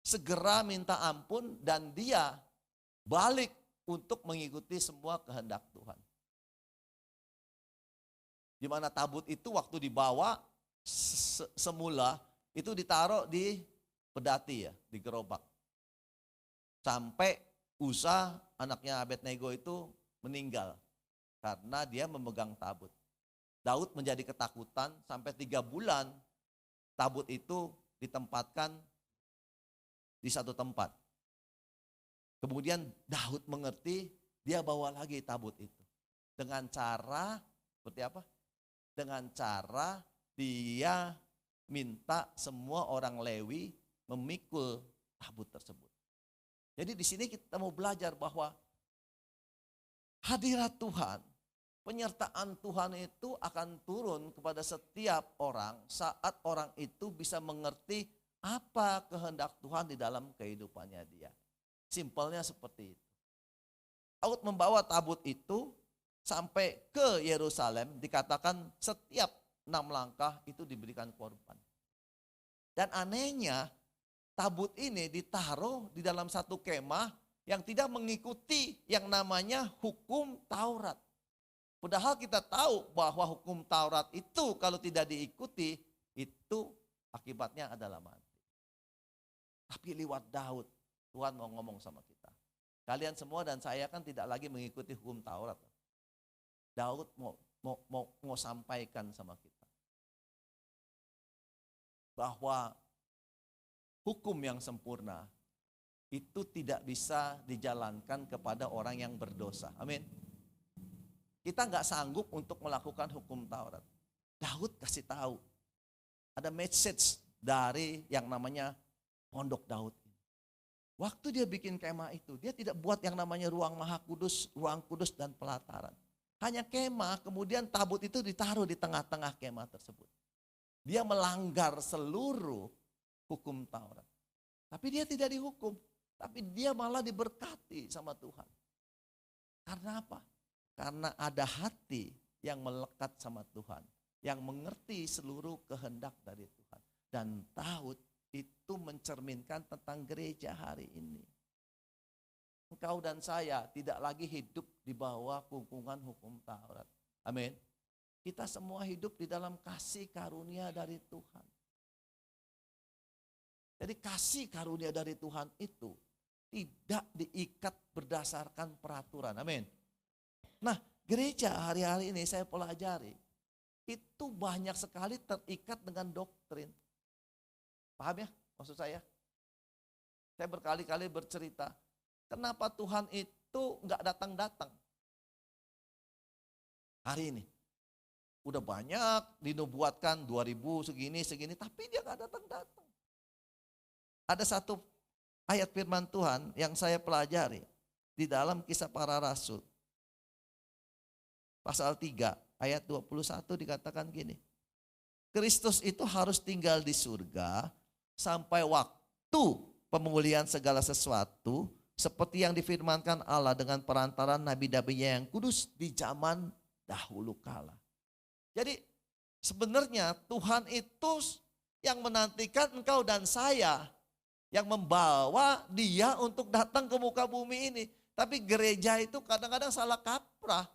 segera minta ampun dan dia balik untuk mengikuti semua kehendak Tuhan. Di mana tabut itu waktu dibawa semula itu ditaruh di pedati ya, di gerobak. Sampai Usa anaknya Abednego itu meninggal karena dia memegang tabut. Daud menjadi ketakutan sampai 3 bulan tabut itu ditempatkan di satu tempat. Kemudian Daud mengerti, dia bawa lagi tabut itu. Dengan cara seperti apa? Dengan cara dia minta semua orang Lewi memikul tabut tersebut. Jadi di sini kita mau belajar bahwa hadirat Tuhan penyertaan Tuhan itu akan turun kepada setiap orang saat orang itu bisa mengerti apa kehendak Tuhan di dalam kehidupannya dia. Simpelnya seperti itu. Daud membawa tabut itu sampai ke Yerusalem, dikatakan setiap 6 langkah itu diberikan korban. Dan anehnya tabut ini ditaruh di dalam satu kemah yang tidak mengikuti yang namanya hukum Taurat. Padahal kita tahu bahwa hukum Taurat itu kalau tidak diikuti, itu akibatnya adalah mati. Tapi lewat Daud, Tuhan mau ngomong sama kita. Kalian semua dan saya kan tidak lagi mengikuti hukum Taurat. Daud mau sampaikan sama kita. Bahwa hukum yang sempurna itu tidak bisa dijalankan kepada orang yang berdosa. Amin. Kita nggak sanggup untuk melakukan hukum Taurat. Daud kasih tahu. Ada message dari yang namanya Pondok Daud. Waktu dia bikin kemah itu, dia tidak buat yang namanya ruang maha kudus, ruang kudus dan pelataran. Hanya kemah, kemudian tabut itu ditaruh di tengah-tengah kemah tersebut. Dia melanggar seluruh hukum Taurat. Tapi dia tidak dihukum. Tapi dia malah diberkati sama Tuhan. Karena apa? Karena ada hati yang melekat sama Tuhan. Yang mengerti seluruh kehendak dari Tuhan. Dan Daud itu mencerminkan tentang gereja hari ini. Engkau dan saya tidak lagi hidup di bawah kungkungan hukum Taurat. Amin. Kita semua hidup di dalam kasih karunia dari Tuhan. Jadi kasih karunia dari Tuhan itu tidak diikat berdasarkan peraturan. Amin. Nah, gereja hari-hari ini saya pelajari, itu banyak sekali terikat dengan doktrin. Paham ya maksud saya? Saya berkali-kali bercerita, kenapa Tuhan itu enggak datang-datang? Hari ini. Udah banyak dinubuatkan 2000 segini, tapi dia enggak datang-datang. Ada satu ayat firman Tuhan yang saya pelajari di dalam Kisah Para Rasul. Pasal 3 ayat 21 dikatakan gini. Kristus itu harus tinggal di surga sampai waktu pemulihan segala sesuatu seperti yang difirmankan Allah dengan perantaran nabi-nabinya yang kudus di zaman dahulu kala. Jadi sebenarnya Tuhan itu yang menantikan engkau dan saya, yang membawa dia untuk datang ke muka bumi ini. Tapi gereja itu kadang-kadang salah kaprah.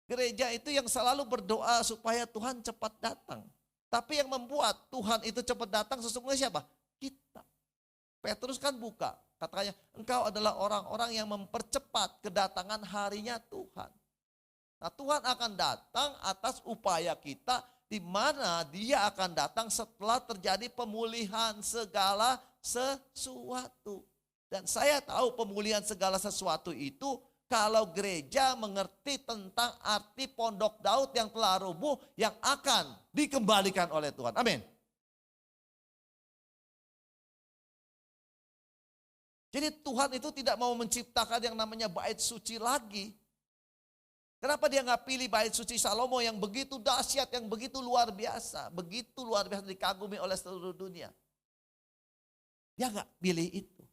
Gereja itu yang selalu berdoa supaya Tuhan cepat datang. Tapi yang membuat Tuhan itu cepat datang sesungguhnya siapa? Kita. Petrus kan buka, katanya engkau adalah orang-orang yang mempercepat kedatangan harinya Tuhan. Nah, Tuhan akan datang atas upaya kita, di mana dia akan datang setelah terjadi pemulihan segala sesuatu. Dan saya tahu pemulihan segala sesuatu itu kalau gereja mengerti tentang arti pondok Daud yang telah rubuh yang akan dikembalikan oleh Tuhan. Amin. Jadi Tuhan itu tidak mau menciptakan yang namanya bait suci lagi. Kenapa dia nggak pilih bait suci Salomo yang begitu dahsyat, yang begitu luar biasa dikagumi oleh seluruh dunia. Dia nggak pilih itu.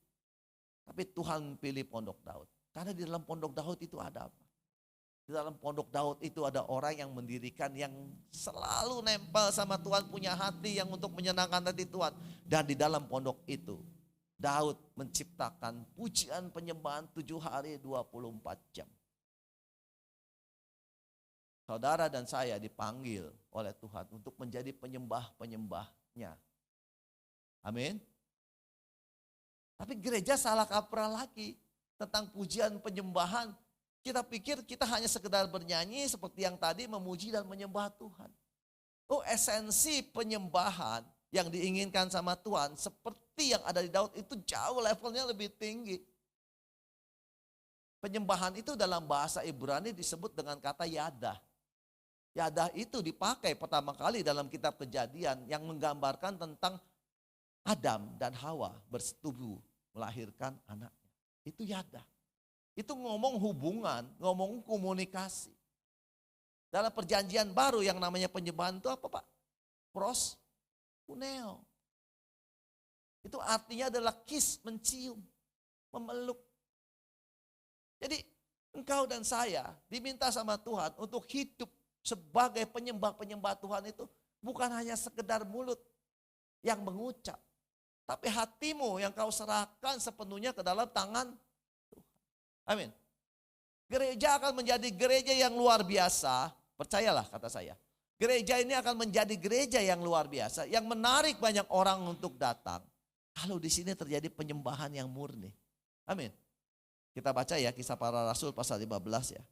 Tapi Tuhan pilih pondok Daud. Karena di dalam pondok Daud itu ada apa? Di dalam pondok Daud itu ada orang yang mendirikan, yang selalu nempel sama Tuhan, punya hati yang untuk menyenangkan hati Tuhan. Dan di dalam pondok itu Daud menciptakan pujian penyembahan 7 hari 24 jam. Saudara dan saya dipanggil oleh Tuhan untuk menjadi penyembah-penyembahnya. Amin. Tapi gereja salah kaprah lagi tentang pujian penyembahan. Kita pikir kita hanya sekedar bernyanyi seperti yang tadi, memuji dan menyembah Tuhan. Oh, esensi penyembahan yang diinginkan sama Tuhan seperti yang ada di Daud itu jauh levelnya lebih tinggi. Penyembahan itu dalam bahasa Ibrani disebut dengan kata yadah. Yadah itu dipakai pertama kali dalam kitab Kejadian yang menggambarkan tentang Adam dan Hawa bersetubuh melahirkan anaknya. Itu yadah. Itu ngomong hubungan, ngomong komunikasi. Dalam perjanjian baru yang namanya penyembahan itu apa Pak? Proskuneo. Itu artinya adalah kiss, mencium, memeluk. Jadi engkau dan saya diminta sama Tuhan untuk hidup sebagai penyembah-penyembah Tuhan itu bukan hanya sekedar mulut yang mengucap. Tapi hatimu yang kau serahkan sepenuhnya ke dalam tangan Tuhan. Amin. Gereja akan menjadi gereja yang luar biasa. Percayalah kata saya. Gereja ini akan menjadi gereja yang luar biasa. Yang menarik banyak orang untuk datang. Kalau di sini terjadi penyembahan yang murni. Amin. Kita baca ya Kisah Para Rasul pasal 15 ya.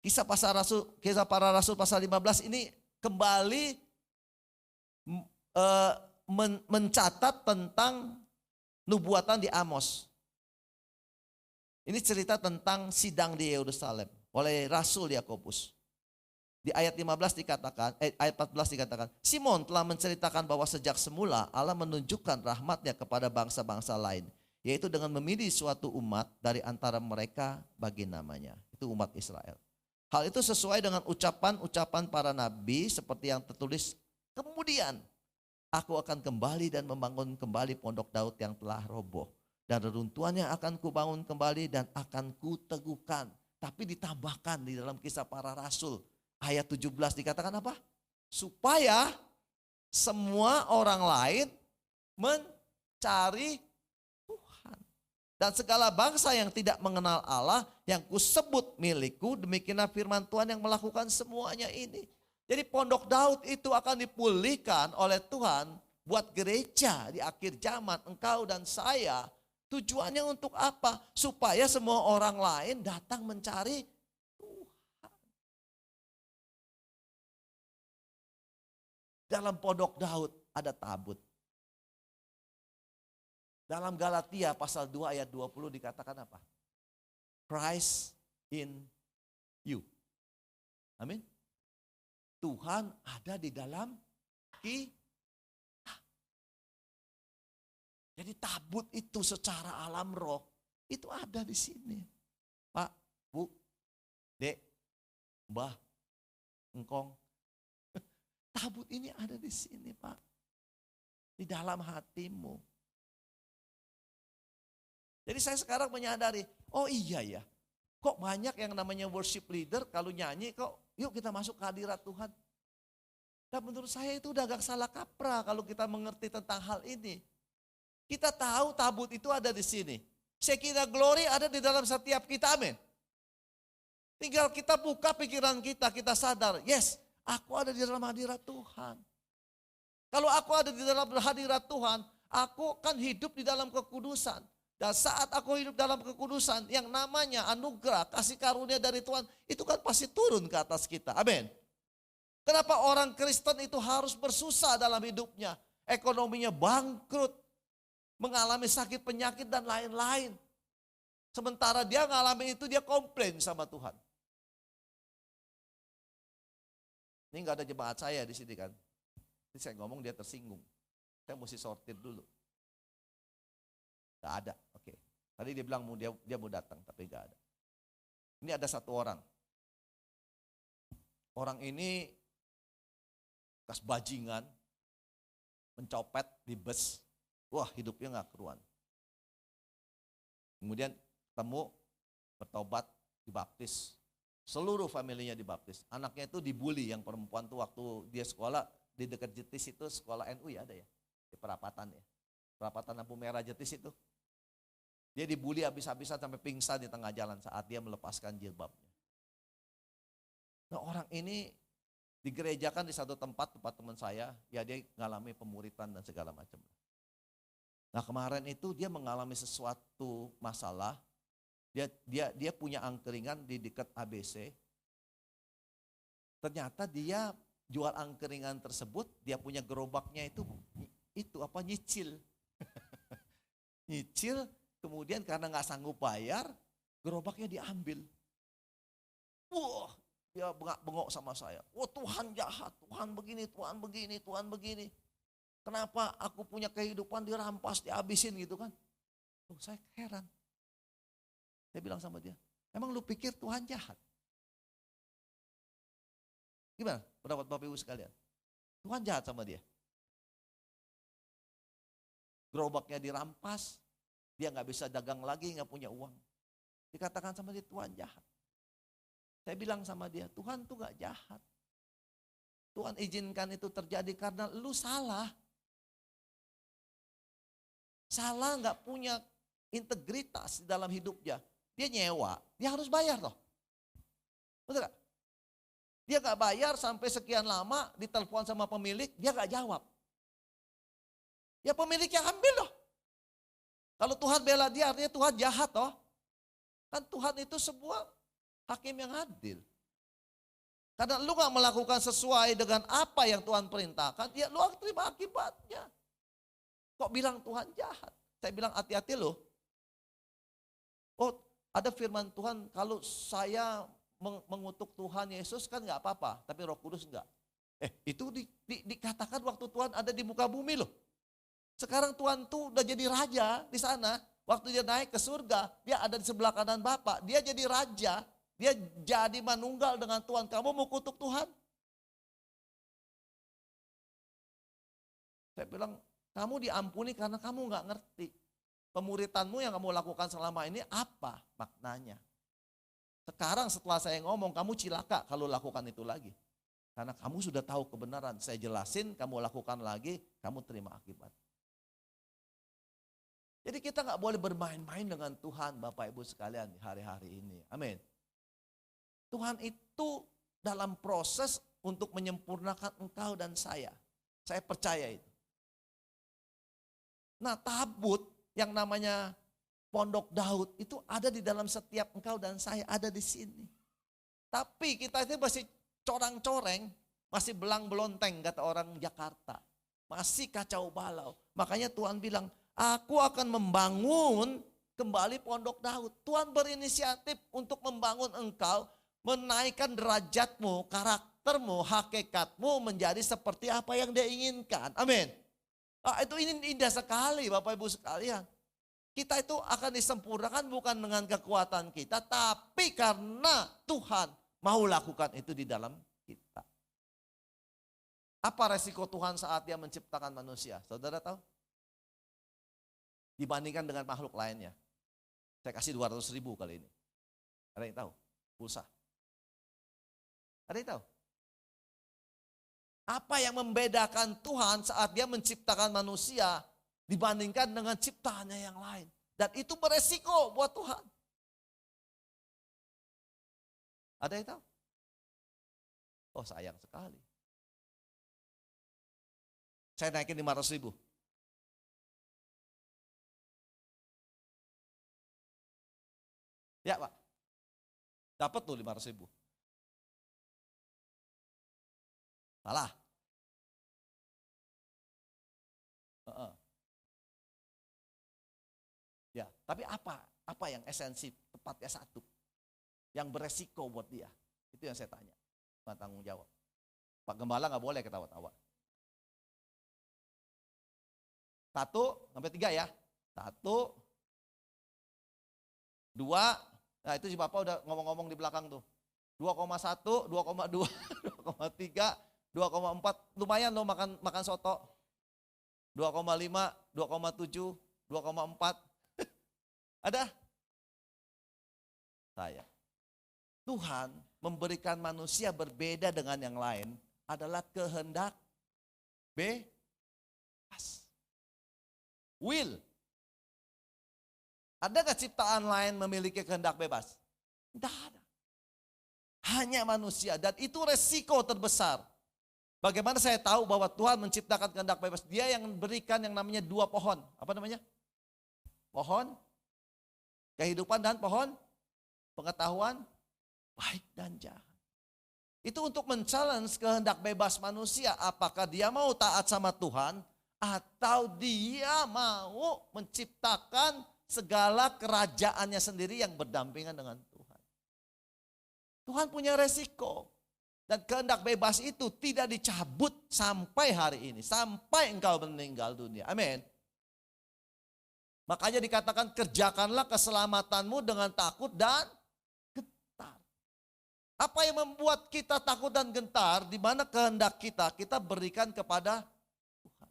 Kisah Para Rasul pasal 15 ini kembali mencatat tentang nubuatan di Amos. Ini cerita tentang sidang di Yerusalem oleh Rasul Yakobus. Di ayat 15 dikatakan, ayat 14 dikatakan, Simon telah menceritakan bahwa sejak semula Allah menunjukkan rahmatnya kepada bangsa-bangsa lain, yaitu dengan memilih suatu umat dari antara mereka bagi namanya. Itu umat Israel. Hal itu sesuai dengan ucapan-ucapan para nabi seperti yang tertulis, kemudian aku akan kembali dan membangun kembali pondok Daud yang telah roboh. Dan reruntuhannya akan kubangun kembali dan akan kuteguhkan. Tapi ditambahkan di dalam Kisah Para Rasul. Ayat 17 dikatakan apa? Supaya semua orang lain mencari Tuhan. Dan segala bangsa yang tidak mengenal Allah yang kusebut milikku, demikianlah firman Tuhan yang melakukan semuanya ini. Jadi pondok Daud itu akan dipulihkan oleh Tuhan buat gereja di akhir zaman, engkau dan saya. Tujuannya untuk apa? Supaya semua orang lain datang mencari dalam pondok Daud ada tabut. Dalam Galatia pasal 2 ayat 20 dikatakan apa? Christ in you. Amin. Tuhan ada di dalam kita. Jadi tabut itu secara alam roh itu ada di sini. Pak, Bu, Dek, Mbah, Engkong. Tabut ini ada di sini Pak. Di dalam hatimu. Jadi saya sekarang menyadari, oh iya ya. Kok banyak yang namanya worship leader kalau nyanyi kok yuk kita masuk ke hadirat Tuhan. Dan menurut saya itu udah agak salah kaprah kalau kita mengerti tentang hal ini. Kita tahu tabut itu ada di sini. Shekinah glory ada di dalam setiap kita, amin. Tinggal kita buka pikiran kita sadar, yes, aku ada di dalam hadirat Tuhan. Kalau aku ada di dalam hadirat Tuhan, aku kan hidup di dalam kekudusan. Dan saat aku hidup dalam kekudusan, yang namanya anugerah, kasih karunia dari Tuhan, itu kan pasti turun ke atas kita. Amin. Kenapa orang Kristen itu harus bersusah dalam hidupnya? Ekonominya bangkrut, mengalami sakit penyakit dan lain-lain. Sementara dia mengalami itu, dia komplain sama Tuhan. Ini enggak ada jemaat saya di sini kan. Ini saya ngomong dia tersinggung. Saya mesti sortir dulu. Enggak ada, oke. Tadi dia bilang dia mau datang, tapi enggak ada. Ini ada satu orang. Orang ini bekas bajingan, mencopet di bus. Wah, hidupnya enggak keruan. Kemudian ketemu, bertobat, dibaptis. Seluruh familinya dibaptis. Anaknya itu dibully, yang perempuan tuh waktu dia sekolah di dekat Jetis itu sekolah NU ya ada ya, di Perapatan ya. Perapatan lampu merah Jetis itu. Dia dibully habis-habisan sampai pingsan di tengah jalan saat dia melepaskan jilbabnya. Nah orang ini digerejakan di satu tempat teman saya, ya dia mengalami pemuritan dan segala macam. Nah kemarin itu dia mengalami sesuatu masalah. Dia punya angkringan di dekat ABC. Ternyata dia jual angkringan tersebut, dia punya gerobaknya itu apa nyicil. Nyicil, kemudian karena nggak sanggup bayar, gerobaknya diambil. Wah, dia bengok sama saya. Wah Tuhan jahat, Tuhan begini, Tuhan begini, Tuhan begini. Kenapa aku punya kehidupan dirampas, dihabisin gitu kan. Saya heran. Saya bilang sama dia, emang lu pikir Tuhan jahat? Gimana pendapat Bapak Ibu sekalian? Tuhan jahat sama dia. Gerobaknya dirampas, dia nggak bisa dagang lagi, nggak punya uang. Dikatakan sama dia, Tuhan jahat. Saya bilang sama dia, Tuhan tuh nggak jahat. Tuhan izinkan itu terjadi karena lu salah. Salah, nggak punya integritas di dalam hidupnya. Dia nyewa, dia harus bayar loh. Betul gak? Dia nggak bayar sampai sekian lama, ditelepon sama pemilik, dia nggak jawab. Ya pemilik yang ambil loh. Kalau Tuhan bela dia artinya Tuhan jahat loh. Kan Tuhan itu sebuah hakim yang adil. Karena lu gak melakukan sesuai dengan apa yang Tuhan perintahkan, ya lu harus terima akibatnya. Kok bilang Tuhan jahat? Saya bilang hati-hati loh. Oh ada firman Tuhan, kalau saya mengutuk Tuhan Yesus kan gak apa-apa, tapi Roh Kudus enggak. Itu dikatakan waktu Tuhan ada di muka bumi loh. Sekarang Tuhan tuh udah jadi raja di sana. Waktu dia naik ke surga, dia ada di sebelah kanan Bapa. Dia jadi raja, dia jadi manunggal dengan Tuhan. Kamu mau kutuk Tuhan? Saya bilang, kamu diampuni karena kamu nggak ngerti. Pemuritanmu yang kamu lakukan selama ini apa maknanya? Sekarang setelah saya ngomong, kamu cilaka kalau lakukan itu lagi. Karena kamu sudah tahu kebenaran. Saya jelasin, kamu lakukan lagi, kamu terima akibat. Jadi kita nggak boleh bermain-main dengan Tuhan Bapak Ibu sekalian di hari-hari ini. Amin. Tuhan itu dalam proses untuk menyempurnakan engkau dan saya. Saya percaya itu. Nah tabut yang namanya Pondok Daud itu ada di dalam setiap engkau dan saya, ada di sini. Tapi kita itu masih corang-coreng, masih belang-belonteng kata orang Jakarta. Masih kacau balau. Makanya Tuhan bilang, aku akan membangun kembali Pondok Daud. Tuhan berinisiatif untuk membangun engkau, menaikkan derajatmu, karaktermu, hakikatmu menjadi seperti apa yang dia inginkan. Amin. Itu indah sekali Bapak Ibu sekalian. Kita itu akan disempurnakan bukan dengan kekuatan kita, tapi karena Tuhan mau lakukan itu di dalam kita. Apa resiko Tuhan saat dia menciptakan manusia? Saudara tahu? Dibandingkan dengan makhluk lainnya. Saya kasih 200.000 kali ini. Ada yang tahu? Pulsa. Ada yang tahu? Apa yang membedakan Tuhan saat dia menciptakan manusia dibandingkan dengan ciptaannya yang lain? Dan itu beresiko buat Tuhan. Ada yang tahu? Oh sayang sekali. Saya naikin 500.000. Ya Pak, dapat tuh 500.000. Salah. Ya, tapi apa yang esensi tepatnya satu, yang beresiko buat dia, itu yang saya tanya, bukan tanggung jawab. Pak Gembala nggak boleh ketawa-tawa. 1 sampai 3 ya, 1, 2, nah itu si Bapak udah ngomong-ngomong di belakang tuh. 2,1, 2,2, 2,3, 2,4, lumayan loh makan soto. 2,5, 2,7, 2,4. Ada? Saya. Tuhan memberikan manusia berbeda dengan yang lain adalah kehendak bebas. Will. Ada nggak ciptaan lain memiliki kehendak bebas? Tidak ada. Hanya manusia, dan itu resiko terbesar. Bagaimana saya tahu bahwa Tuhan menciptakan kehendak bebas? Dia yang berikan yang namanya 2 pohon. Apa namanya? Pohon kehidupan dan pohon pengetahuan baik dan jahat. Itu untuk men-challenge kehendak bebas manusia. Apakah dia mau taat sama Tuhan atau dia mau menciptakan segala kerajaannya sendiri yang berdampingan dengan Tuhan. Tuhan punya resiko. Dan kehendak bebas itu tidak dicabut sampai hari ini. Sampai engkau meninggal dunia. Amin. Makanya dikatakan kerjakanlah keselamatanmu dengan takut dan gentar. Apa yang membuat kita takut dan gentar? Di mana kehendak kita berikan kepada Tuhan.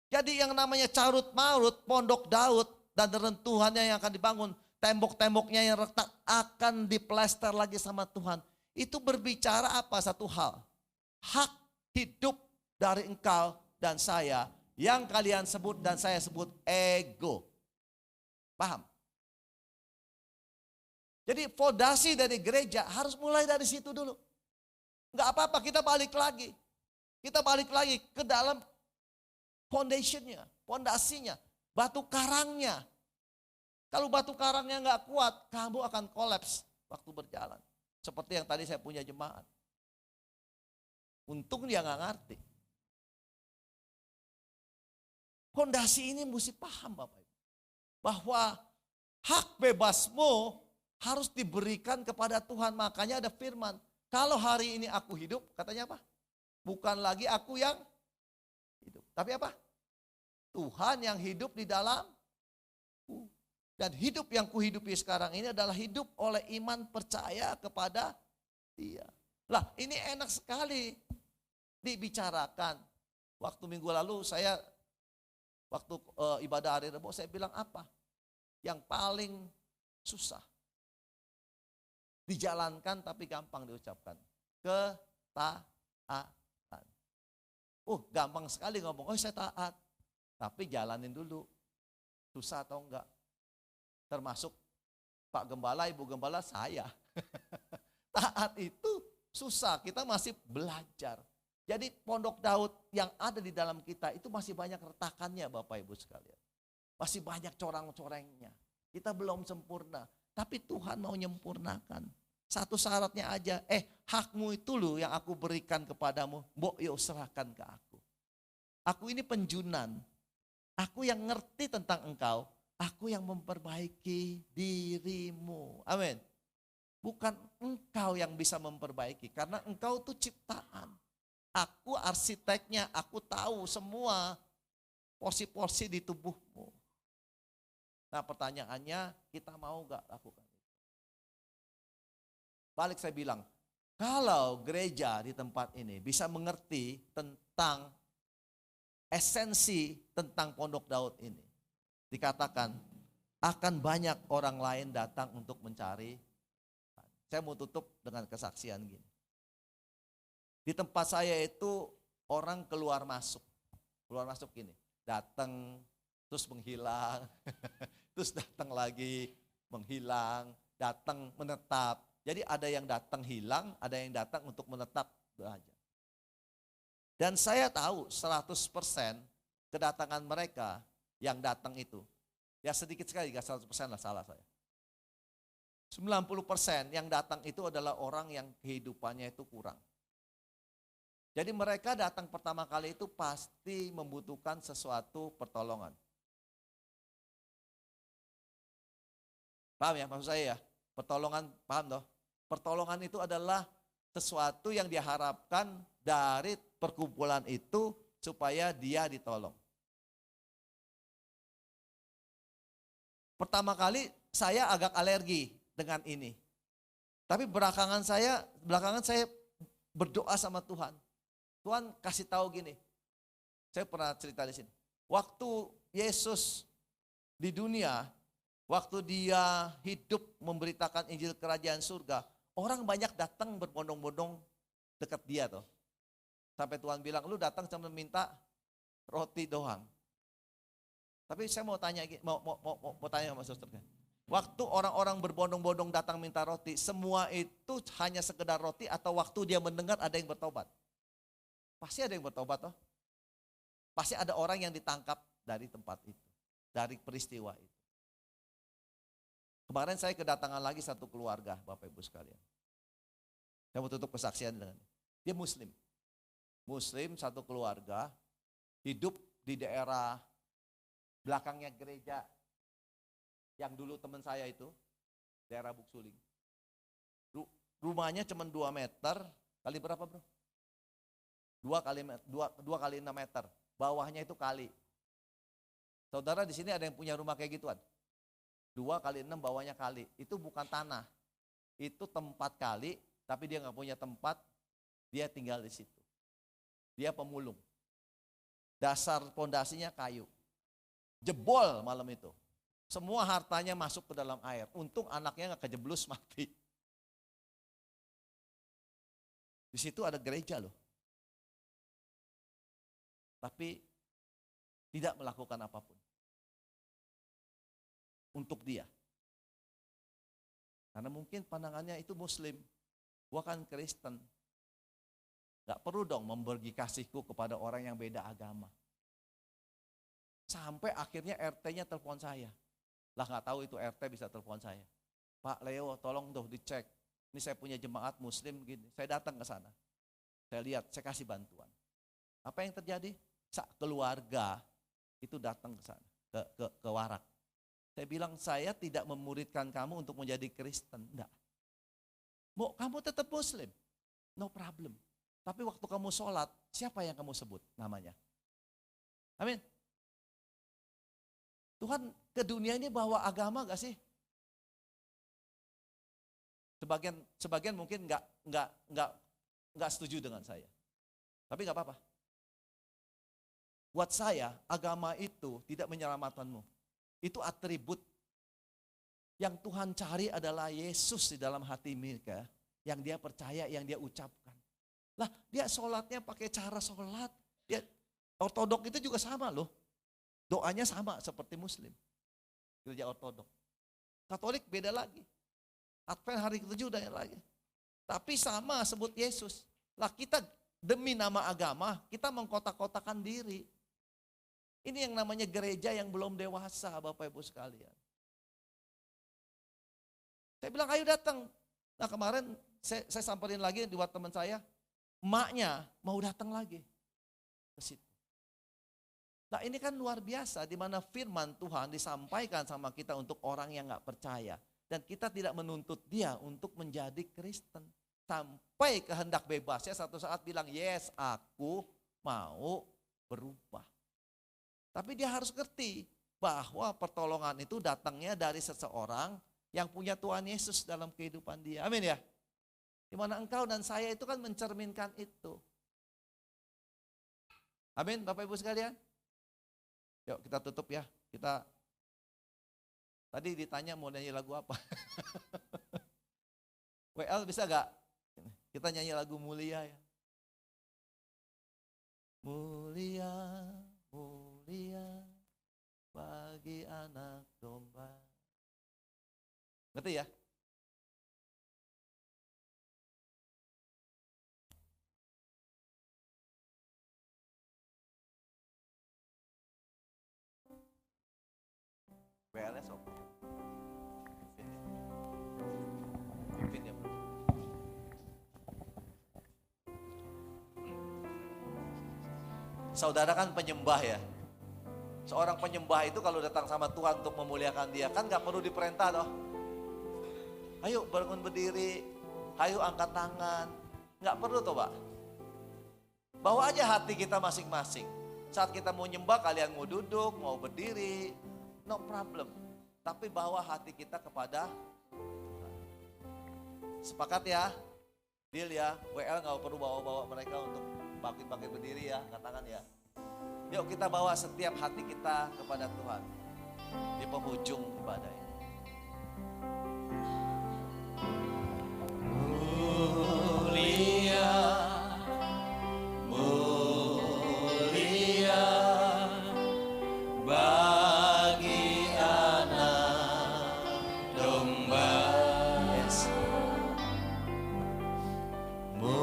Jadi yang namanya carut marut, pondok Daud dan reruntuhannya yang akan dibangun, tembok-temboknya yang retak akan diplester lagi sama Tuhan. Itu berbicara apa? Satu hal. Hak hidup dari engkau dan saya yang kalian sebut dan saya sebut ego. Paham? Jadi fondasi dari gereja harus mulai dari situ dulu. Enggak apa-apa, kita balik lagi. Kita balik lagi ke dalam foundationnya, fondasinya, batu karangnya. Kalau batu karangnya enggak kuat, kamu akan kolaps waktu berjalan. Seperti yang tadi saya punya jemaat. Untung dia enggak ngerti. Fondasi ini mesti paham Bapak Ibu. Bahwa hak bebasmu harus diberikan kepada Tuhan. Makanya ada firman, kalau hari ini aku hidup, katanya apa? Bukan lagi aku yang hidup. Tapi apa? Tuhan yang hidup di dalamku. Dan hidup yang kuhidupi sekarang ini adalah hidup oleh iman percaya kepada Dia. Lah ini enak sekali dibicarakan. Waktu minggu lalu saya waktu ibadah hari Rebo saya bilang apa? Yang paling susah. Dijalankan tapi gampang diucapkan. Ketaatan. Gampang sekali ngomong, saya taat. Tapi jalanin dulu. Susah atau enggak? Termasuk Pak Gembala, Ibu Gembala, saya. Taat itu susah, kita masih belajar. Jadi pondok Daud yang ada di dalam kita itu masih banyak retakannya Bapak Ibu sekalian. Masih banyak corang-corengnya. Kita belum sempurna. Tapi Tuhan mau menyempurnakan. Satu syaratnya aja, hakmu itu loh yang aku berikan kepadamu. Mbok yuk serahkan ke aku. Aku ini penjunan. Aku yang ngerti tentang engkau. Aku yang memperbaiki dirimu. Amin. Bukan engkau yang bisa memperbaiki. Karena engkau itu ciptaan. Aku arsiteknya, aku tahu semua porsi-porsi di tubuhmu. Nah pertanyaannya, kita mau gak lakukan itu? Balik saya bilang, kalau gereja di tempat ini bisa mengerti tentang esensi tentang pondok Daud ini. Dikatakan, akan banyak orang lain datang untuk mencari. Saya mau tutup dengan kesaksian gini. Di tempat saya itu orang keluar masuk gini, datang terus menghilang, terus datang lagi menghilang, datang menetap. Jadi ada yang datang hilang, ada yang datang untuk menetap belajar. Dan saya tahu 100% kedatangan mereka yang datang itu, ya sedikit sekali, gak 100% lah salah saya. 90% yang datang itu adalah orang yang kehidupannya itu kurang. Jadi mereka datang pertama kali itu pasti membutuhkan sesuatu pertolongan. Paham ya maksud saya ya? Pertolongan, paham toh? Pertolongan itu adalah sesuatu yang diharapkan dari perkumpulan itu supaya dia ditolong. Pertama kali saya agak alergi dengan ini. Tapi belakangan saya berdoa sama Tuhan. Tuhan kasih tahu gini. Saya pernah cerita di sini. Waktu Yesus di dunia, waktu dia hidup memberitakan Injil Kerajaan Surga, orang banyak datang berbondong-bondong dekat dia tuh. Sampai Tuhan bilang, lu datang cuma minta roti doang. Tapi saya mau tanya, mau tanya sama susternya. Waktu orang-orang berbondong-bondong datang minta roti, semua itu hanya sekedar roti atau waktu dia mendengar ada yang bertobat? Pasti ada yang bertobat toh. Pasti ada orang yang ditangkap dari tempat itu, dari peristiwa itu. Kemarin saya kedatangan lagi satu keluarga, Bapak Ibu sekalian. Saya mau tutup kesaksian dengan dia Muslim. Muslim satu keluarga, hidup di daerah belakangnya gereja yang dulu teman saya itu, daerah Buksuling. Rumahnya cuma 2 meter, kali berapa bro? 2 kali 6 meter, bawahnya itu kali. Saudara di sini ada yang punya rumah kayak gituan. 2 kali 6 bawahnya kali. Itu bukan tanah. Itu tempat kali, tapi dia nggak punya tempat, dia tinggal di situ. Dia pemulung. Dasar pondasinya kayu. Jebol malam itu. Semua hartanya masuk ke dalam air. Untung anaknya nggak kejeblus mati. Di situ ada gereja loh. Tapi tidak melakukan apapun untuk dia. Karena mungkin pandangannya itu Muslim, gua kan Kristen. Gak perlu dong memberi kasihku kepada orang yang beda agama. Sampai akhirnya RT-nya telepon saya. Lah gak tahu itu RT bisa telepon saya. Pak Leo, tolong tuh dicek. Ini saya punya jemaat Muslim gini. Saya datang ke sana. Saya lihat, saya kasih bantuan. Apa yang terjadi? Keluarga itu datang ke sana, ke Warak. Saya bilang, saya tidak memuridkan kamu untuk menjadi Kristen. Enggak. Mau kamu tetap Muslim? No problem. Tapi waktu kamu sholat, siapa yang kamu sebut namanya? Amin. Tuhan ke dunia ini bawa agama gak sih? Sebagian mungkin nggak setuju dengan saya. Tapi nggak apa-apa. Buat saya, agama itu tidak menyelamatkanmu. Itu atribut. Yang Tuhan cari adalah Yesus di dalam hati mereka. Yang dia percaya, yang dia ucapkan. Lah, dia sholatnya pakai cara sholat. Dia ortodok itu juga sama loh. Doanya sama seperti Muslim. Gereja ortodok. Katolik beda lagi. Advent hari ke-7 udah lagi. Tapi sama sebut Yesus. Lah kita demi nama agama, kita mengkotak-kotakan diri. Ini yang namanya gereja yang belum dewasa, Bapak Ibu sekalian. Saya bilang, ayo datang. Nah kemarin saya samperin lagi buat teman saya, emaknya mau datang lagi ke situ. Nah ini kan luar biasa, di mana firman Tuhan disampaikan sama kita untuk orang yang gak percaya. Dan kita tidak menuntut dia untuk menjadi Kristen. Sampai kehendak bebasnya satu saat bilang, yes aku mau berubah. Tapi dia harus ngerti bahwa pertolongan itu datangnya dari seseorang yang punya Tuhan Yesus dalam kehidupan dia. Amin ya. Dimana engkau dan saya itu kan mencerminkan itu. Amin Bapak Ibu sekalian. Yuk kita tutup ya. Kita tadi ditanya mau nyanyi lagu apa. WL bisa gak? Kita nyanyi lagu Mulia ya. Mulia, mulia bagi anak domba. Ngerti ya? WLS oke. Pimpin ya. Saudara kan penyembah ya. Seorang penyembah itu kalau datang sama Tuhan untuk memuliakan dia, kan gak perlu diperintah toh. Ayo bangun berdiri, ayo angkat tangan. Gak perlu toh Pak. Bawa aja hati kita masing-masing. Saat kita mau nyembah, kalian mau duduk, mau berdiri, no problem. Tapi bawa hati kita kepada Tuhan. Sepakat ya? Deal ya? WL gak perlu bawa-bawa mereka untuk bangkit-bangkit berdiri ya, angkat tangan ya. Yuk kita bawa setiap hati kita kepada Tuhan di penghujung ibadah ini. Mulia, mulia bagi anak domba. Yes. Mulia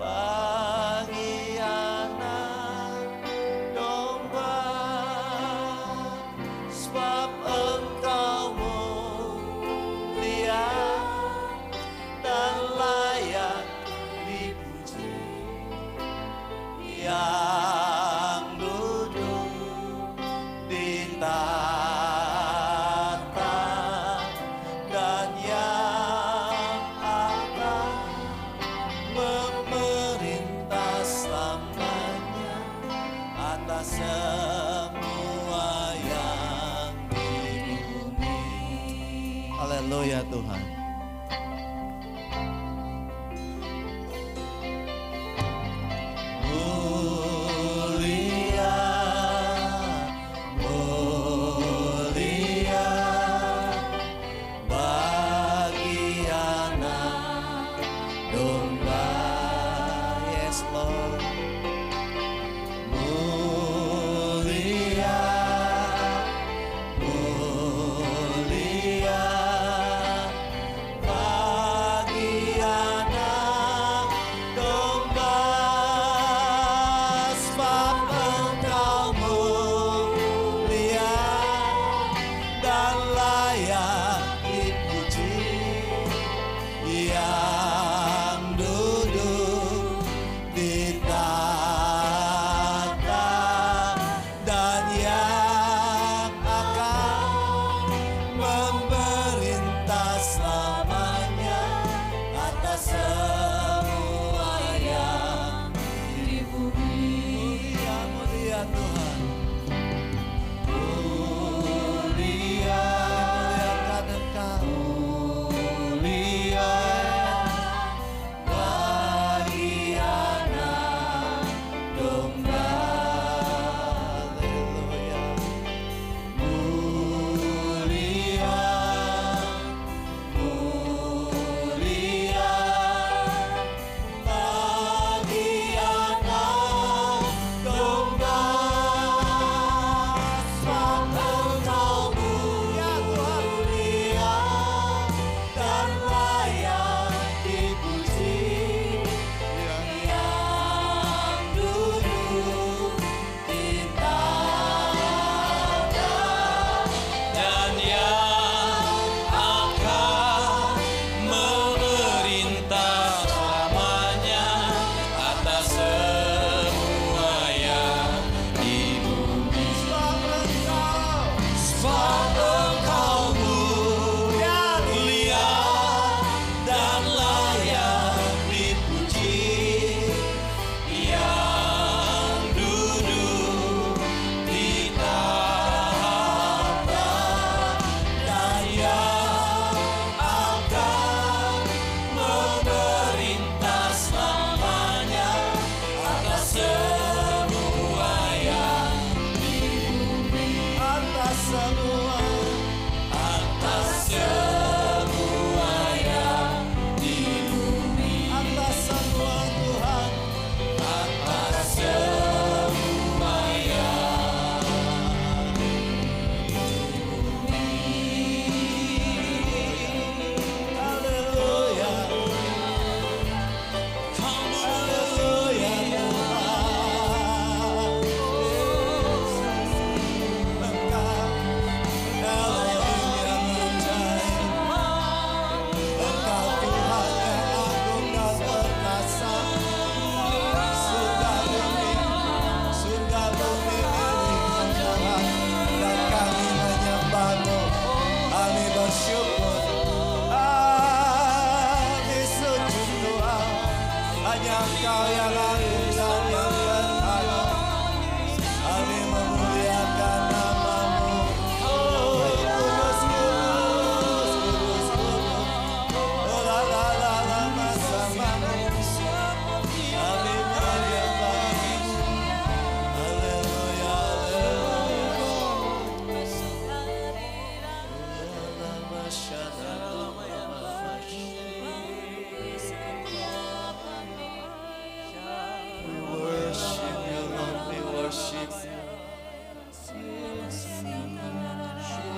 bagi anak hanya Engkau yang lain dan yang bertanya. Kami memuliakan nama-Mu. Oh, kudus, kudus, kudus, kudus. Oh, la la la la bersama-Mu. Kami menyembah-Mu. Haleluya, we worship you, Lord. We worship you.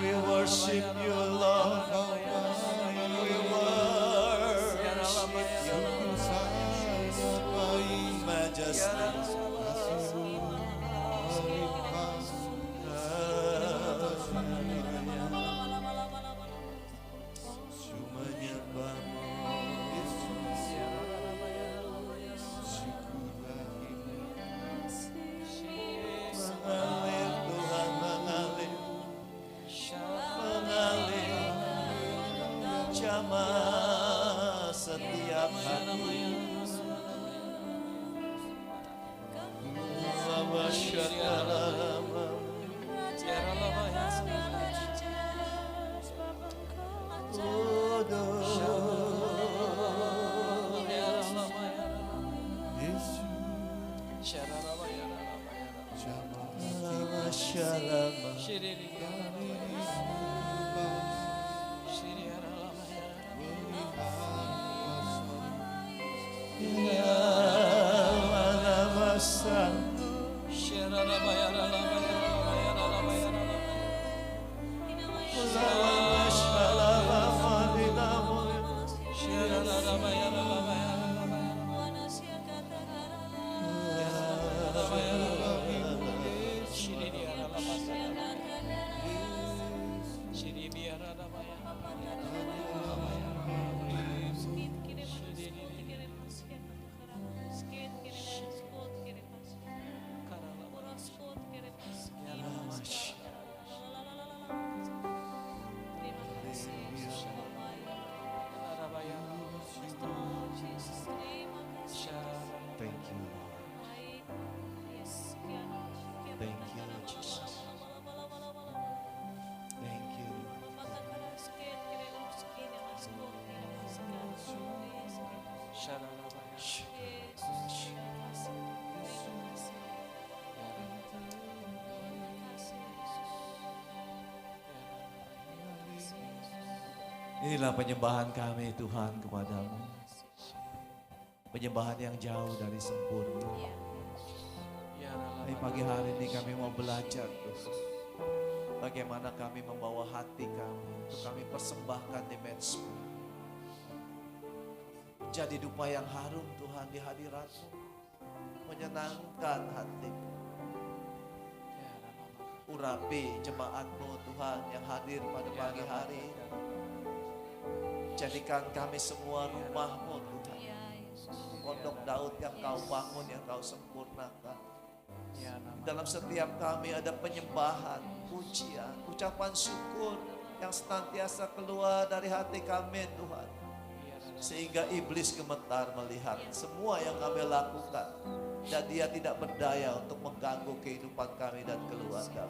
We worship you, Lord. We worship you, Majesty. Setiap hari Inilah penyembahan kami Tuhan kepadamu. Penyembahan yang jauh dari sempurna. Di pagi hari ini kami mau belajar Tuhan. Bagaimana kami membawa hati kami untuk kami persembahkan di mensmu. Jadi dupa yang harum Tuhan di hadirat-Mu. Menyenangkan hatimu. Urapi jemaat-Mu Tuhan yang hadir pada pagi hari ini. Jadikan kami semua rumah-Mu Tuhan. Pondok Daud yang Kau bangun, yang Kau sempurnakan. Dalam setiap kami ada penyembahan, pujian, ucapan syukur yang senantiasa keluar dari hati kami Tuhan. Sehingga iblis gemetar melihat semua yang kami lakukan. Dan dia tidak berdaya untuk mengganggu kehidupan kami dan keluarga.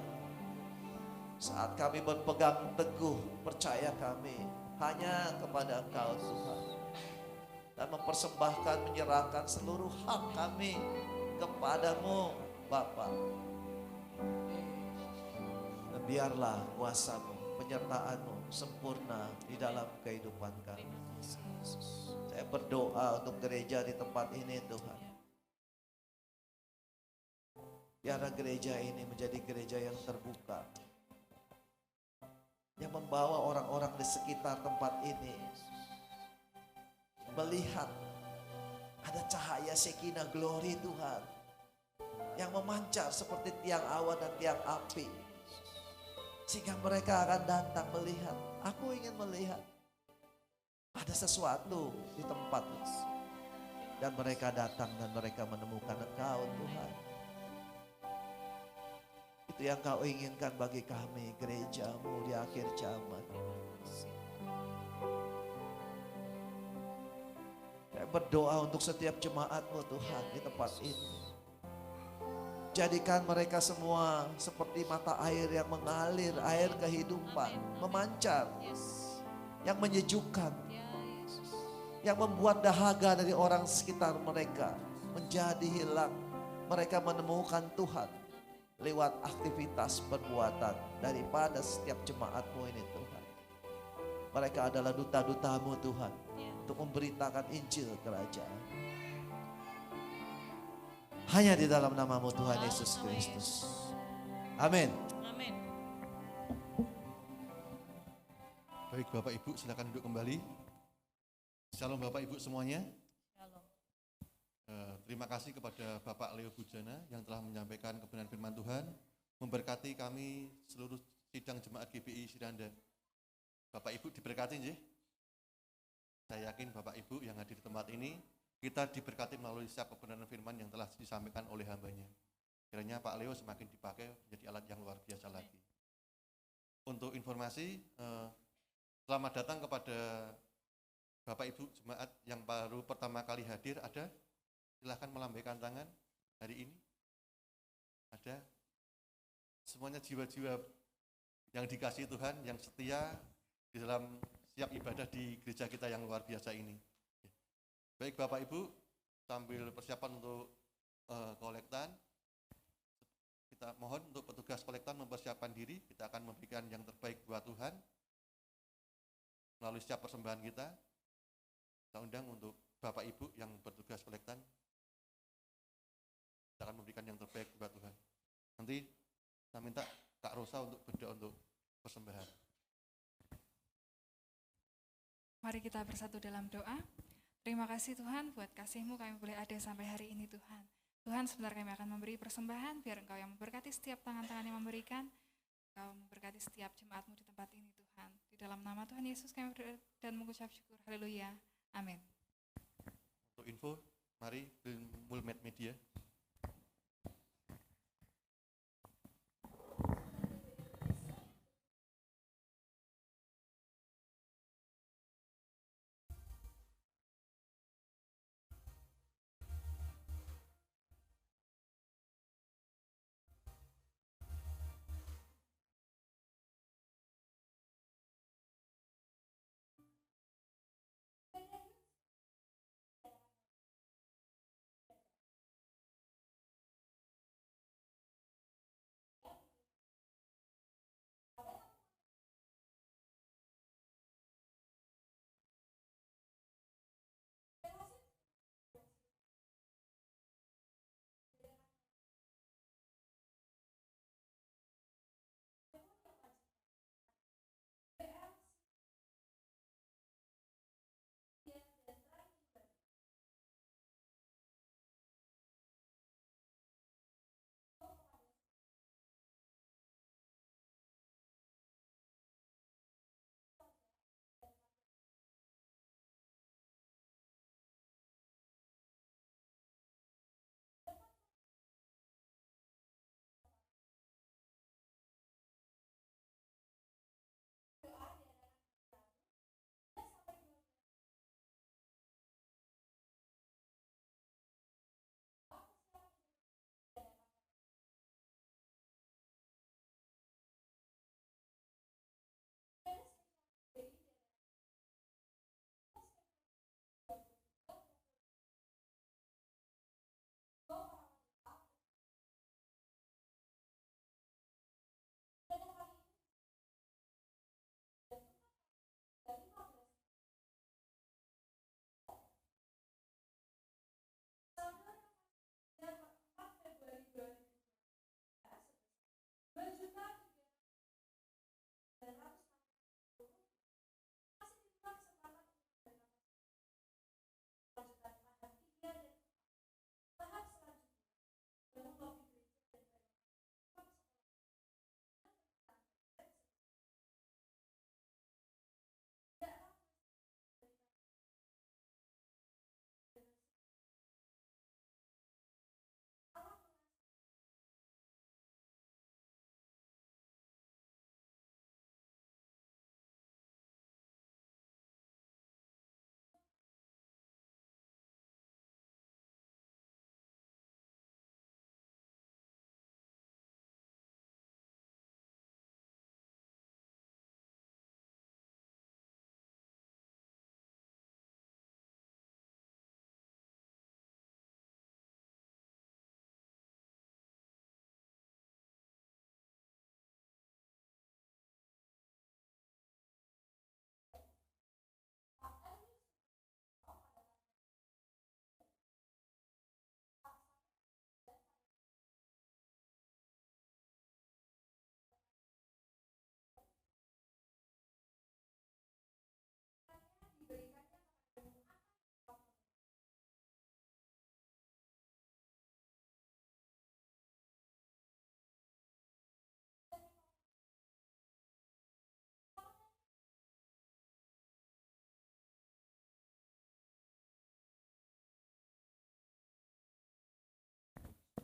Saat kami berpegang teguh, percaya kami hanya kepada Engkau Tuhan. Dan mempersembahkan, menyerahkan seluruh hak kami kepadamu Bapa. Dan biarlah kuasa-Mu, penyertaan-Mu sempurna di dalam kehidupan kami. Saya berdoa untuk gereja di tempat ini Tuhan. Biarlah gereja ini menjadi gereja yang terbuka. Yang membawa orang-orang di sekitar tempat ini melihat ada cahaya Shekinah glory Tuhan yang memancar seperti tiang awan dan tiang api, sehingga mereka akan datang melihat. Aku ingin melihat ada sesuatu di tempat ini, dan mereka datang dan mereka menemukan Engkau Tuhan. Itu yang Kau inginkan bagi kami, gereja-Mu di akhir zaman. Saya berdoa untuk setiap jemaat-Mu Tuhan di tempat ini. Jadikan mereka semua seperti mata air yang mengalir, air kehidupan, memancar, yang menyejukkan, yang membuat dahaga dari orang sekitar mereka menjadi hilang. Mereka menemukan Tuhan lewat aktivitas perbuatan daripada setiap jemaat-Mu ini Tuhan. Mereka adalah duta-duta-Mu Tuhan untuk memberitakan Injil kerajaan. Hanya di dalam nama-Mu Tuhan Yesus Kristus. Amin. Baik Bapak Ibu, silakan duduk kembali. Shalom Bapak Ibu semuanya. Terima kasih kepada Bapak Leo Bujana yang telah menyampaikan kebenaran firman Tuhan, memberkati kami seluruh sidang jemaat GBI Siranda. Bapak Ibu diberkati nggih? Saya yakin Bapak Ibu yang hadir di tempat ini, kita diberkati melalui setiap kebenaran firman yang telah disampaikan oleh hambanya. Kiranya Pak Leo semakin dipakai menjadi alat yang luar biasa lagi. Untuk informasi, selamat datang kepada Bapak Ibu jemaat yang baru pertama kali hadir. Ada? Silahkan melambaikan tangan hari ini. Ada? Semuanya jiwa-jiwa yang dikasihi Tuhan, yang setia di dalam siap ibadah di gereja kita yang luar biasa ini. Baik Bapak Ibu, sambil persiapan untuk kolektan, kita mohon untuk petugas kolektan mempersiapkan diri. Kita akan memberikan yang terbaik buat Tuhan melalui setiap persembahan kita. Kita undang untuk Bapak Ibu yang bertugas kolektan, kita akan memberikan yang terbaik buat Tuhan. Nanti saya minta Kak Rosa untuk berdoa untuk persembahan. Mari kita bersatu dalam doa. Terima kasih Tuhan buat kasih-Mu kami boleh ada sampai hari ini Tuhan. Tuhan, sebentar kami akan memberi persembahan, biar Engkau yang memberkati setiap tangan-tangan yang memberikan. Engkau memberkati setiap jemaat-Mu di tempat ini Tuhan. Di dalam nama Tuhan Yesus kami berdoa dan mengucap syukur. Haleluya. Amin. Untuk info, mari Mulmed Media.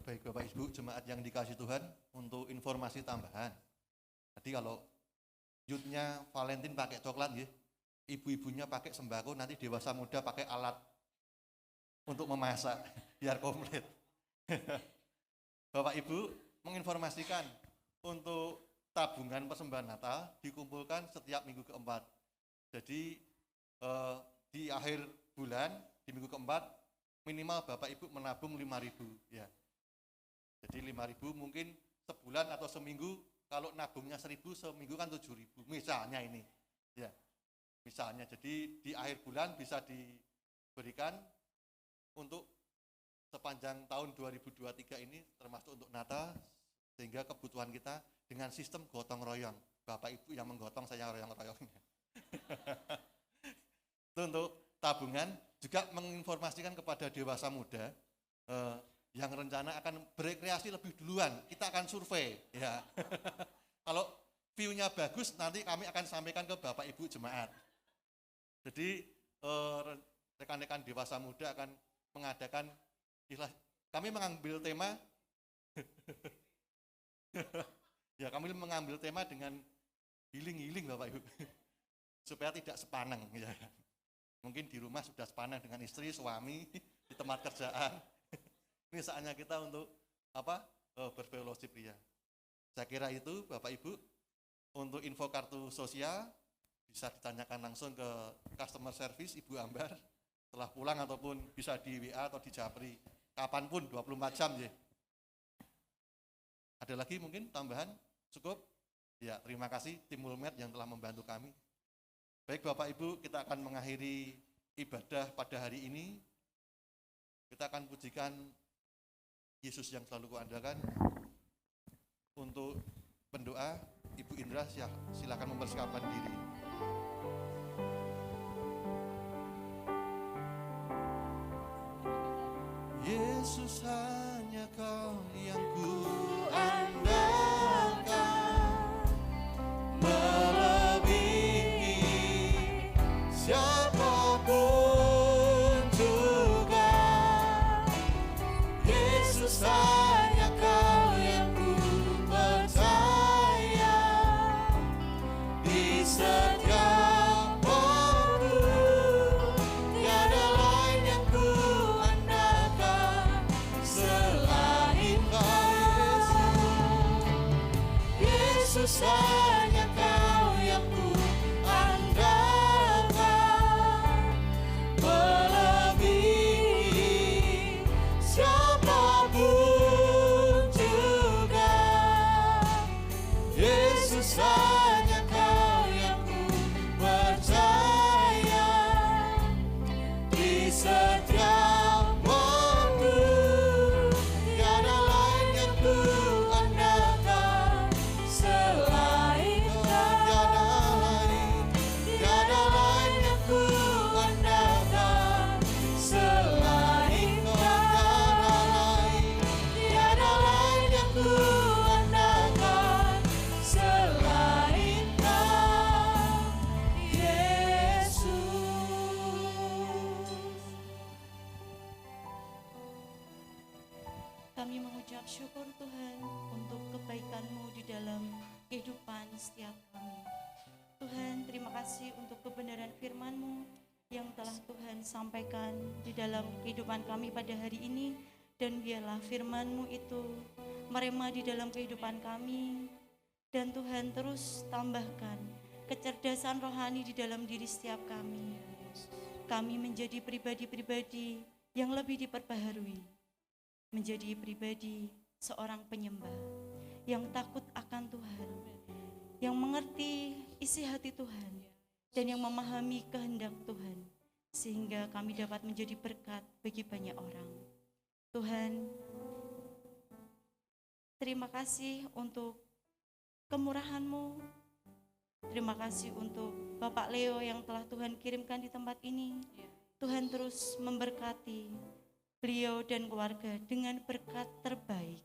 baik Bapak Ibu jemaat yang dikasih Tuhan, untuk informasi tambahan. Jadi kalau youth-nya Valentine pakai coklat ya, ibu-ibunya pakai sembako, nanti dewasa muda pakai alat untuk memasak biar komplit. Bapak Ibu menginformasikan untuk tabungan persembahan Natal dikumpulkan setiap minggu keempat. Jadi di akhir bulan di minggu keempat minimal Bapak Ibu menabung 5.000 ya. Jadi 5.000 mungkin sebulan atau seminggu, kalau nabungnya 1.000 seminggu kan 7.000 misalnya ini ya. Misalnya, jadi di akhir bulan bisa diberikan untuk sepanjang tahun 2023 ini, termasuk untuk Natal, sehingga kebutuhan kita dengan sistem gotong royong. Bapak Ibu yang menggotong, saya royong-royongnya. Itu untuk tabungan. Juga menginformasikan kepada dewasa muda yang rencana akan berekreasi lebih duluan, kita akan survei ya. Kalau view-nya bagus, nanti kami akan sampaikan ke Bapak Ibu jemaat. Jadi rekan-rekan dewasa muda akan mengadakan, kami mengambil tema ya, kami mengambil tema dengan healing Bapak Ibu supaya tidak sepaneng ya. Mungkin di rumah sudah sepaneng dengan istri, suami, di tempat kerjaan. Ini saatnya kita untuk berfellowship ya. Saya kira itu Bapak Ibu. Untuk info kartu sosial bisa ditanyakan langsung ke customer service Ibu Ambar setelah pulang, ataupun bisa di WA atau di Japri kapanpun 24 jam ya. Ada lagi mungkin tambahan? Cukup? Ya, terima kasih tim Mulmed yang telah membantu kami. Baik Bapak Ibu, kita akan mengakhiri ibadah pada hari ini. Kita akan pujikan Yesus yang selalu kuandalkan. Untuk pendoa, Ibu Indra silakan mempersiapkan diri. Yesus hanya Kau yang ku andalkan, melebihi siapapun juga. Yesus hanya Kau yang ku percaya, di setiap waktu tiada lain yang ku andalkan selain Kau Yesus. Yesus hanya Kau yang ku andalkan, melebihi siapapun juga. Yesus hanya Kau yang ku percaya, di setiap waktu tiada lain yang ku andalkan selain Kau. Tiada lain yang ku andalkan selain Kau. Tiada lain yang ku andalkan selain Kau, Yesus. Kami mengucap syukur Tuhan untuk kebaikan-Mu di dalam kehidupan setiap kami. Tuhan, terima kasih untuk kebenaran firman-Mu yang telah Tuhan sampaikan di dalam kehidupan kami pada hari ini. Dan biarlah firman-Mu itu merema di dalam kehidupan kami. Dan Tuhan terus tambahkan kecerdasan rohani di dalam diri setiap kami. Kami menjadi pribadi-pribadi yang lebih diperbaharui. Menjadi pribadi seorang penyembah yang takut akan Tuhan, yang mengerti isi hati Tuhan, dan yang memahami kehendak Tuhan, sehingga kami dapat menjadi berkat bagi banyak orang. Tuhan, terima kasih untuk kemurahan-Mu. Terima kasih untuk Bapak Leo yang telah Tuhan kirimkan di tempat ini. Tuhan terus memberkati beliau dan keluarga dengan berkat terbaik.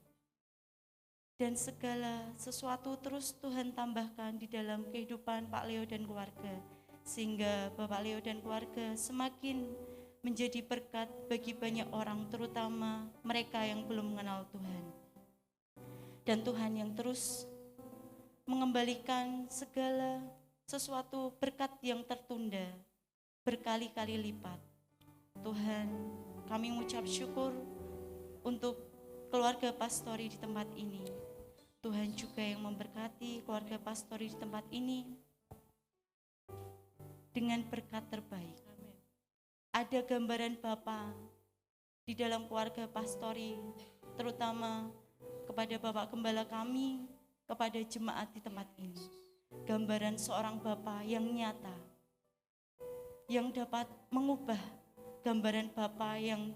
Dan segala sesuatu terus Tuhan tambahkan di dalam kehidupan Pak Leo dan keluarga. Sehingga Bapak Leo dan keluarga semakin menjadi berkat bagi banyak orang, terutama mereka yang belum mengenal Tuhan. Dan Tuhan yang terus mengembalikan segala sesuatu berkat yang tertunda berkali-kali lipat. Tuhan, kami mengucap syukur untuk keluarga pastori di tempat ini. Tuhan juga yang memberkati keluarga pastori di tempat ini dengan berkat terbaik. Ada gambaran Bapa di dalam keluarga pastori, terutama kepada Bapak Gembala kami, kepada jemaat di tempat ini. Gambaran seorang Bapa yang nyata, yang dapat mengubah gambaran Bapa yang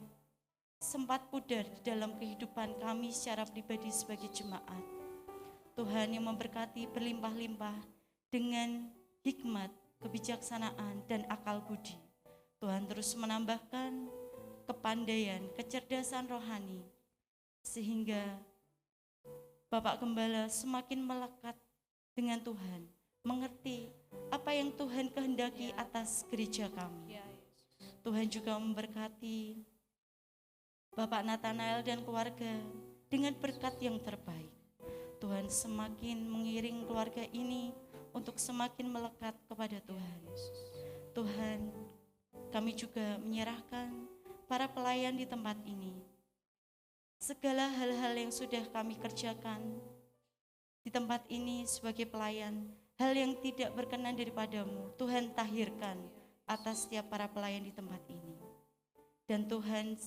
sempat pudar di dalam kehidupan kami secara pribadi sebagai jemaat. Tuhan yang memberkati berlimpah-limpah dengan hikmat, kebijaksanaan, dan akal budi. Tuhan terus menambahkan kepandaian, kecerdasan rohani, sehingga Bapak Gembala semakin melekat dengan Tuhan, mengerti apa yang Tuhan kehendaki atas gereja kami. Tuhan juga memberkati Bapak Nathanael dan keluarga dengan berkat yang terbaik. Tuhan semakin mengiring keluarga ini untuk semakin melekat kepada Tuhan. Tuhan, kami juga menyerahkan para pelayan di tempat ini. Segala hal-hal yang sudah kami kerjakan di tempat ini sebagai pelayan, hal yang tidak berkenan daripadamu, Tuhan tahirkan atas setiap para pelayan di tempat ini. Dan Tuhan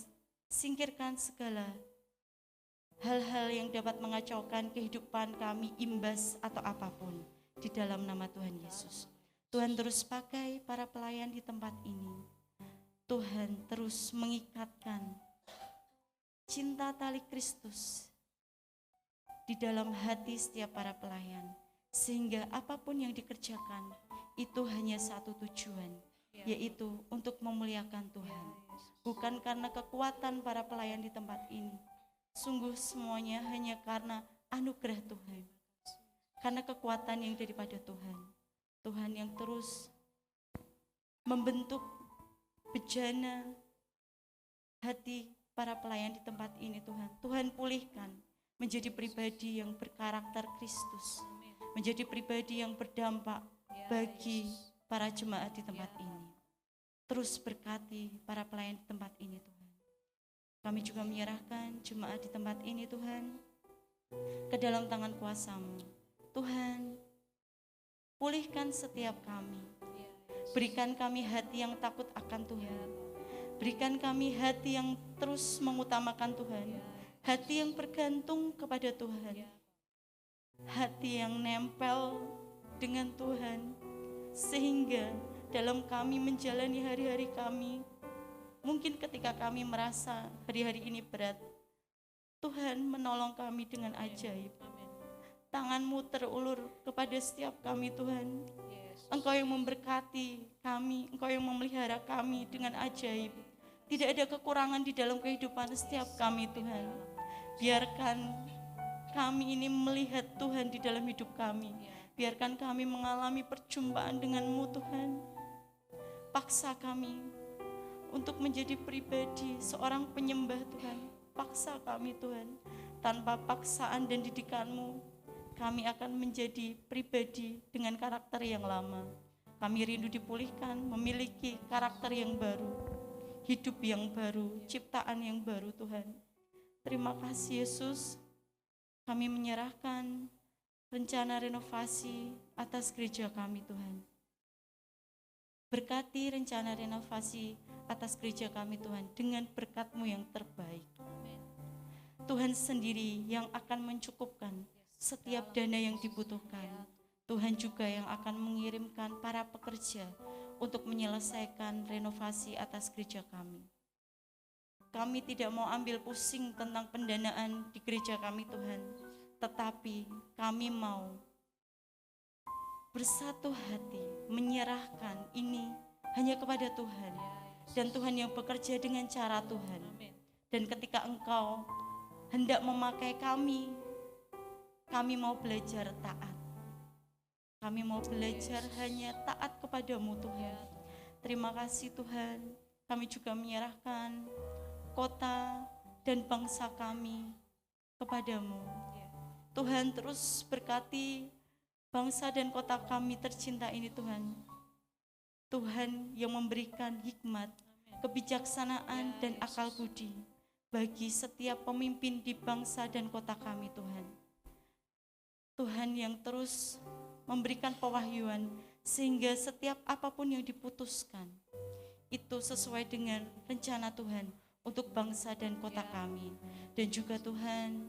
singkirkan segala hal-hal yang dapat mengacaukan kehidupan kami, imbas atau apapun, di dalam nama Tuhan Yesus. Tuhan terus pakai para pelayan di tempat ini. Tuhan terus mengikatkan cinta tali Kristus di dalam hati setiap para pelayan, sehingga apapun yang dikerjakan itu hanya satu tujuan, yaitu untuk memuliakan Tuhan. Bukan karena kekuatan para pelayan di tempat ini, sungguh semuanya hanya karena anugerah Tuhan, karena kekuatan yang daripada Tuhan. Tuhan yang terus membentuk bejana hati para pelayan di tempat ini. Tuhan, Tuhan pulihkan menjadi pribadi yang berkarakter Kristus, menjadi pribadi yang berdampak bagi para jemaat di tempat ini. Terus berkati para pelayan di tempat ini, Tuhan. Kami juga menyerahkan jemaat di tempat ini, Tuhan, ke dalam tangan kuasa-Mu. Tuhan, pulihkan setiap kami. Berikan kami hati yang takut akan Tuhan. Berikan kami hati yang terus mengutamakan Tuhan. Hati yang bergantung kepada Tuhan. Hati yang nempel dengan Tuhan. Sehingga dalam kami menjalani hari-hari kami, mungkin ketika kami merasa hari-hari ini berat, Tuhan menolong kami dengan ajaib. Tangan-Mu terulur kepada setiap kami, Tuhan. Engkau yang memberkati kami, Engkau yang memelihara kami dengan ajaib. Tidak ada kekurangan di dalam kehidupan setiap kami, Tuhan. Biarkan kami ini melihat Tuhan di dalam hidup kami. Biarkan kami mengalami perjumpaan dengan-Mu, Tuhan. Paksa kami untuk menjadi pribadi seorang penyembah, Tuhan. Paksa kami, Tuhan. Tanpa paksaan dan didikan-Mu, kami akan menjadi pribadi dengan karakter yang lama. Kami rindu dipulihkan, memiliki karakter yang baru, hidup yang baru, ciptaan yang baru, Tuhan. Terima kasih, Yesus. Kami menyerahkan rencana renovasi atas gereja kami, Tuhan. Berkati rencana renovasi atas gereja kami, Tuhan, dengan berkat-Mu yang terbaik. Tuhan sendiri yang akan mencukupkan setiap dana yang dibutuhkan. Tuhan juga yang akan mengirimkan para pekerja untuk menyelesaikan renovasi atas gereja kami. Kami tidak mau ambil pusing tentang pendanaan di gereja kami, Tuhan, tetapi kami mau bersatu hati menyerahkan ini hanya kepada Tuhan, dan Tuhan yang bekerja dengan cara Tuhan. Dan ketika Engkau hendak memakai kami mau belajar taat. Kami mau belajar hanya taat kepada-Mu, Tuhan. Terima kasih, Tuhan. kami juga menyerahkan kota dan bangsa kami kepadamu. Tuhan, terus berkati bangsa dan kota kami tercinta ini Tuhan. Tuhan yang memberikan hikmat, kebijaksanaan dan akal budi bagi setiap pemimpin di bangsa dan kota kami Tuhan. Tuhan yang terus memberikan pewahyuan sehingga setiap apapun yang diputuskan itu sesuai dengan rencana Tuhan untuk bangsa dan kota kami. Dan juga Tuhan,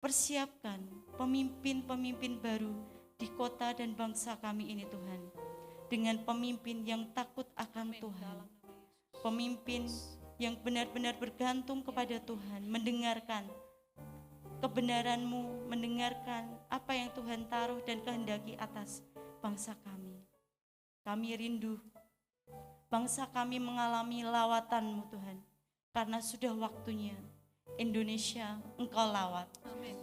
persiapkan pemimpin-pemimpin baru di kota dan bangsa kami ini Tuhan, dengan pemimpin yang takut akan Tuhan, pemimpin yang benar-benar bergantung kepada Tuhan, mendengarkan kebenaran-Mu, mendengarkan apa yang Tuhan taruh dan kehendaki atas bangsa kami. Kami rindu bangsa kami mengalami lawatan-Mu Tuhan, karena sudah waktunya Indonesia Engkau lawat.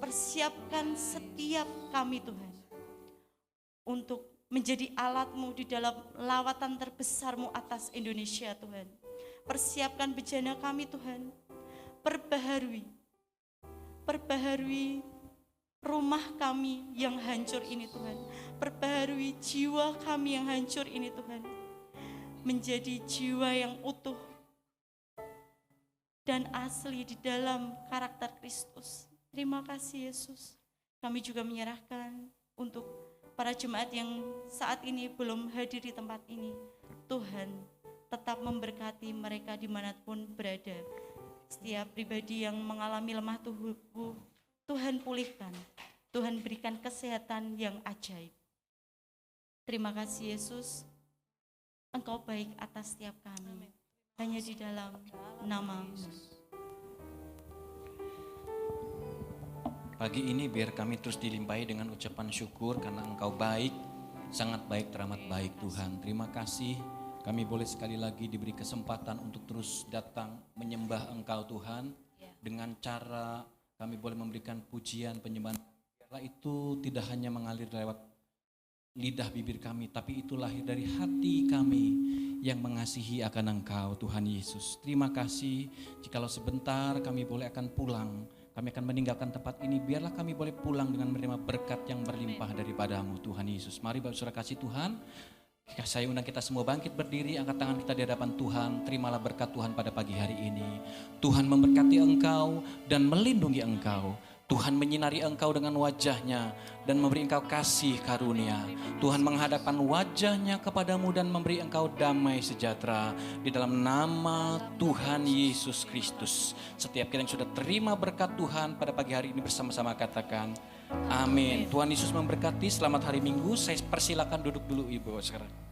Persiapkan setiap kami Tuhan untuk menjadi alat-Mu di dalam lawatan terbesar-Mu atas Indonesia Tuhan. Persiapkan bejana kami Tuhan, perbaharui rumah kami yang hancur ini Tuhan, perbaharui jiwa kami yang hancur ini Tuhan, menjadi jiwa yang utuh dan asli di dalam karakter Kristus. Terima kasih Yesus. Kami juga menyerahkan untuk para jemaat yang saat ini belum hadir di tempat ini. Tuhan tetap memberkati mereka dimanapun berada. Setiap pribadi yang mengalami lemah tubuh, Tuhan pulihkan. Tuhan berikan kesehatan yang ajaib. Terima kasih Yesus. Engkau baik atas setiap kami. Hanya di dalam nama-Mu. Pagi ini biar kami terus dilimpahi dengan ucapan syukur karena Engkau baik, sangat baik, teramat baik Tuhan. Terima kasih kami boleh sekali lagi diberi kesempatan untuk terus datang menyembah Engkau Tuhan. Dengan cara kami boleh memberikan pujian, penyembahan. Biarlah itu tidak hanya mengalir lewat lidah bibir kami, tapi itu lahir dari hati kami yang mengasihi akan Engkau Tuhan Yesus. Terima kasih, jikalau sebentar kami boleh akan pulang, kami akan meninggalkan tempat ini, biarlah kami boleh pulang dengan menerima berkat yang berlimpah daripada-Mu Tuhan Yesus. Mari Bapak Saudara kasih Tuhan, saya undang kita semua bangkit berdiri, angkat tangan kita di hadapan Tuhan. Terimalah berkat Tuhan pada pagi hari ini. Tuhan memberkati engkau dan melindungi engkau. Tuhan menyinari engkau dengan wajahnya dan memberi engkau kasih karunia. Tuhan menghadapkan wajahnya kepadamu dan memberi engkau damai sejahtera. Di dalam nama Tuhan Yesus Kristus. Setiap kita yang sudah terima berkat Tuhan pada pagi hari ini bersama-sama katakan amin. Tuhan Yesus memberkati. Selamat hari Minggu. Saya persilakan duduk dulu Ibu sekarang.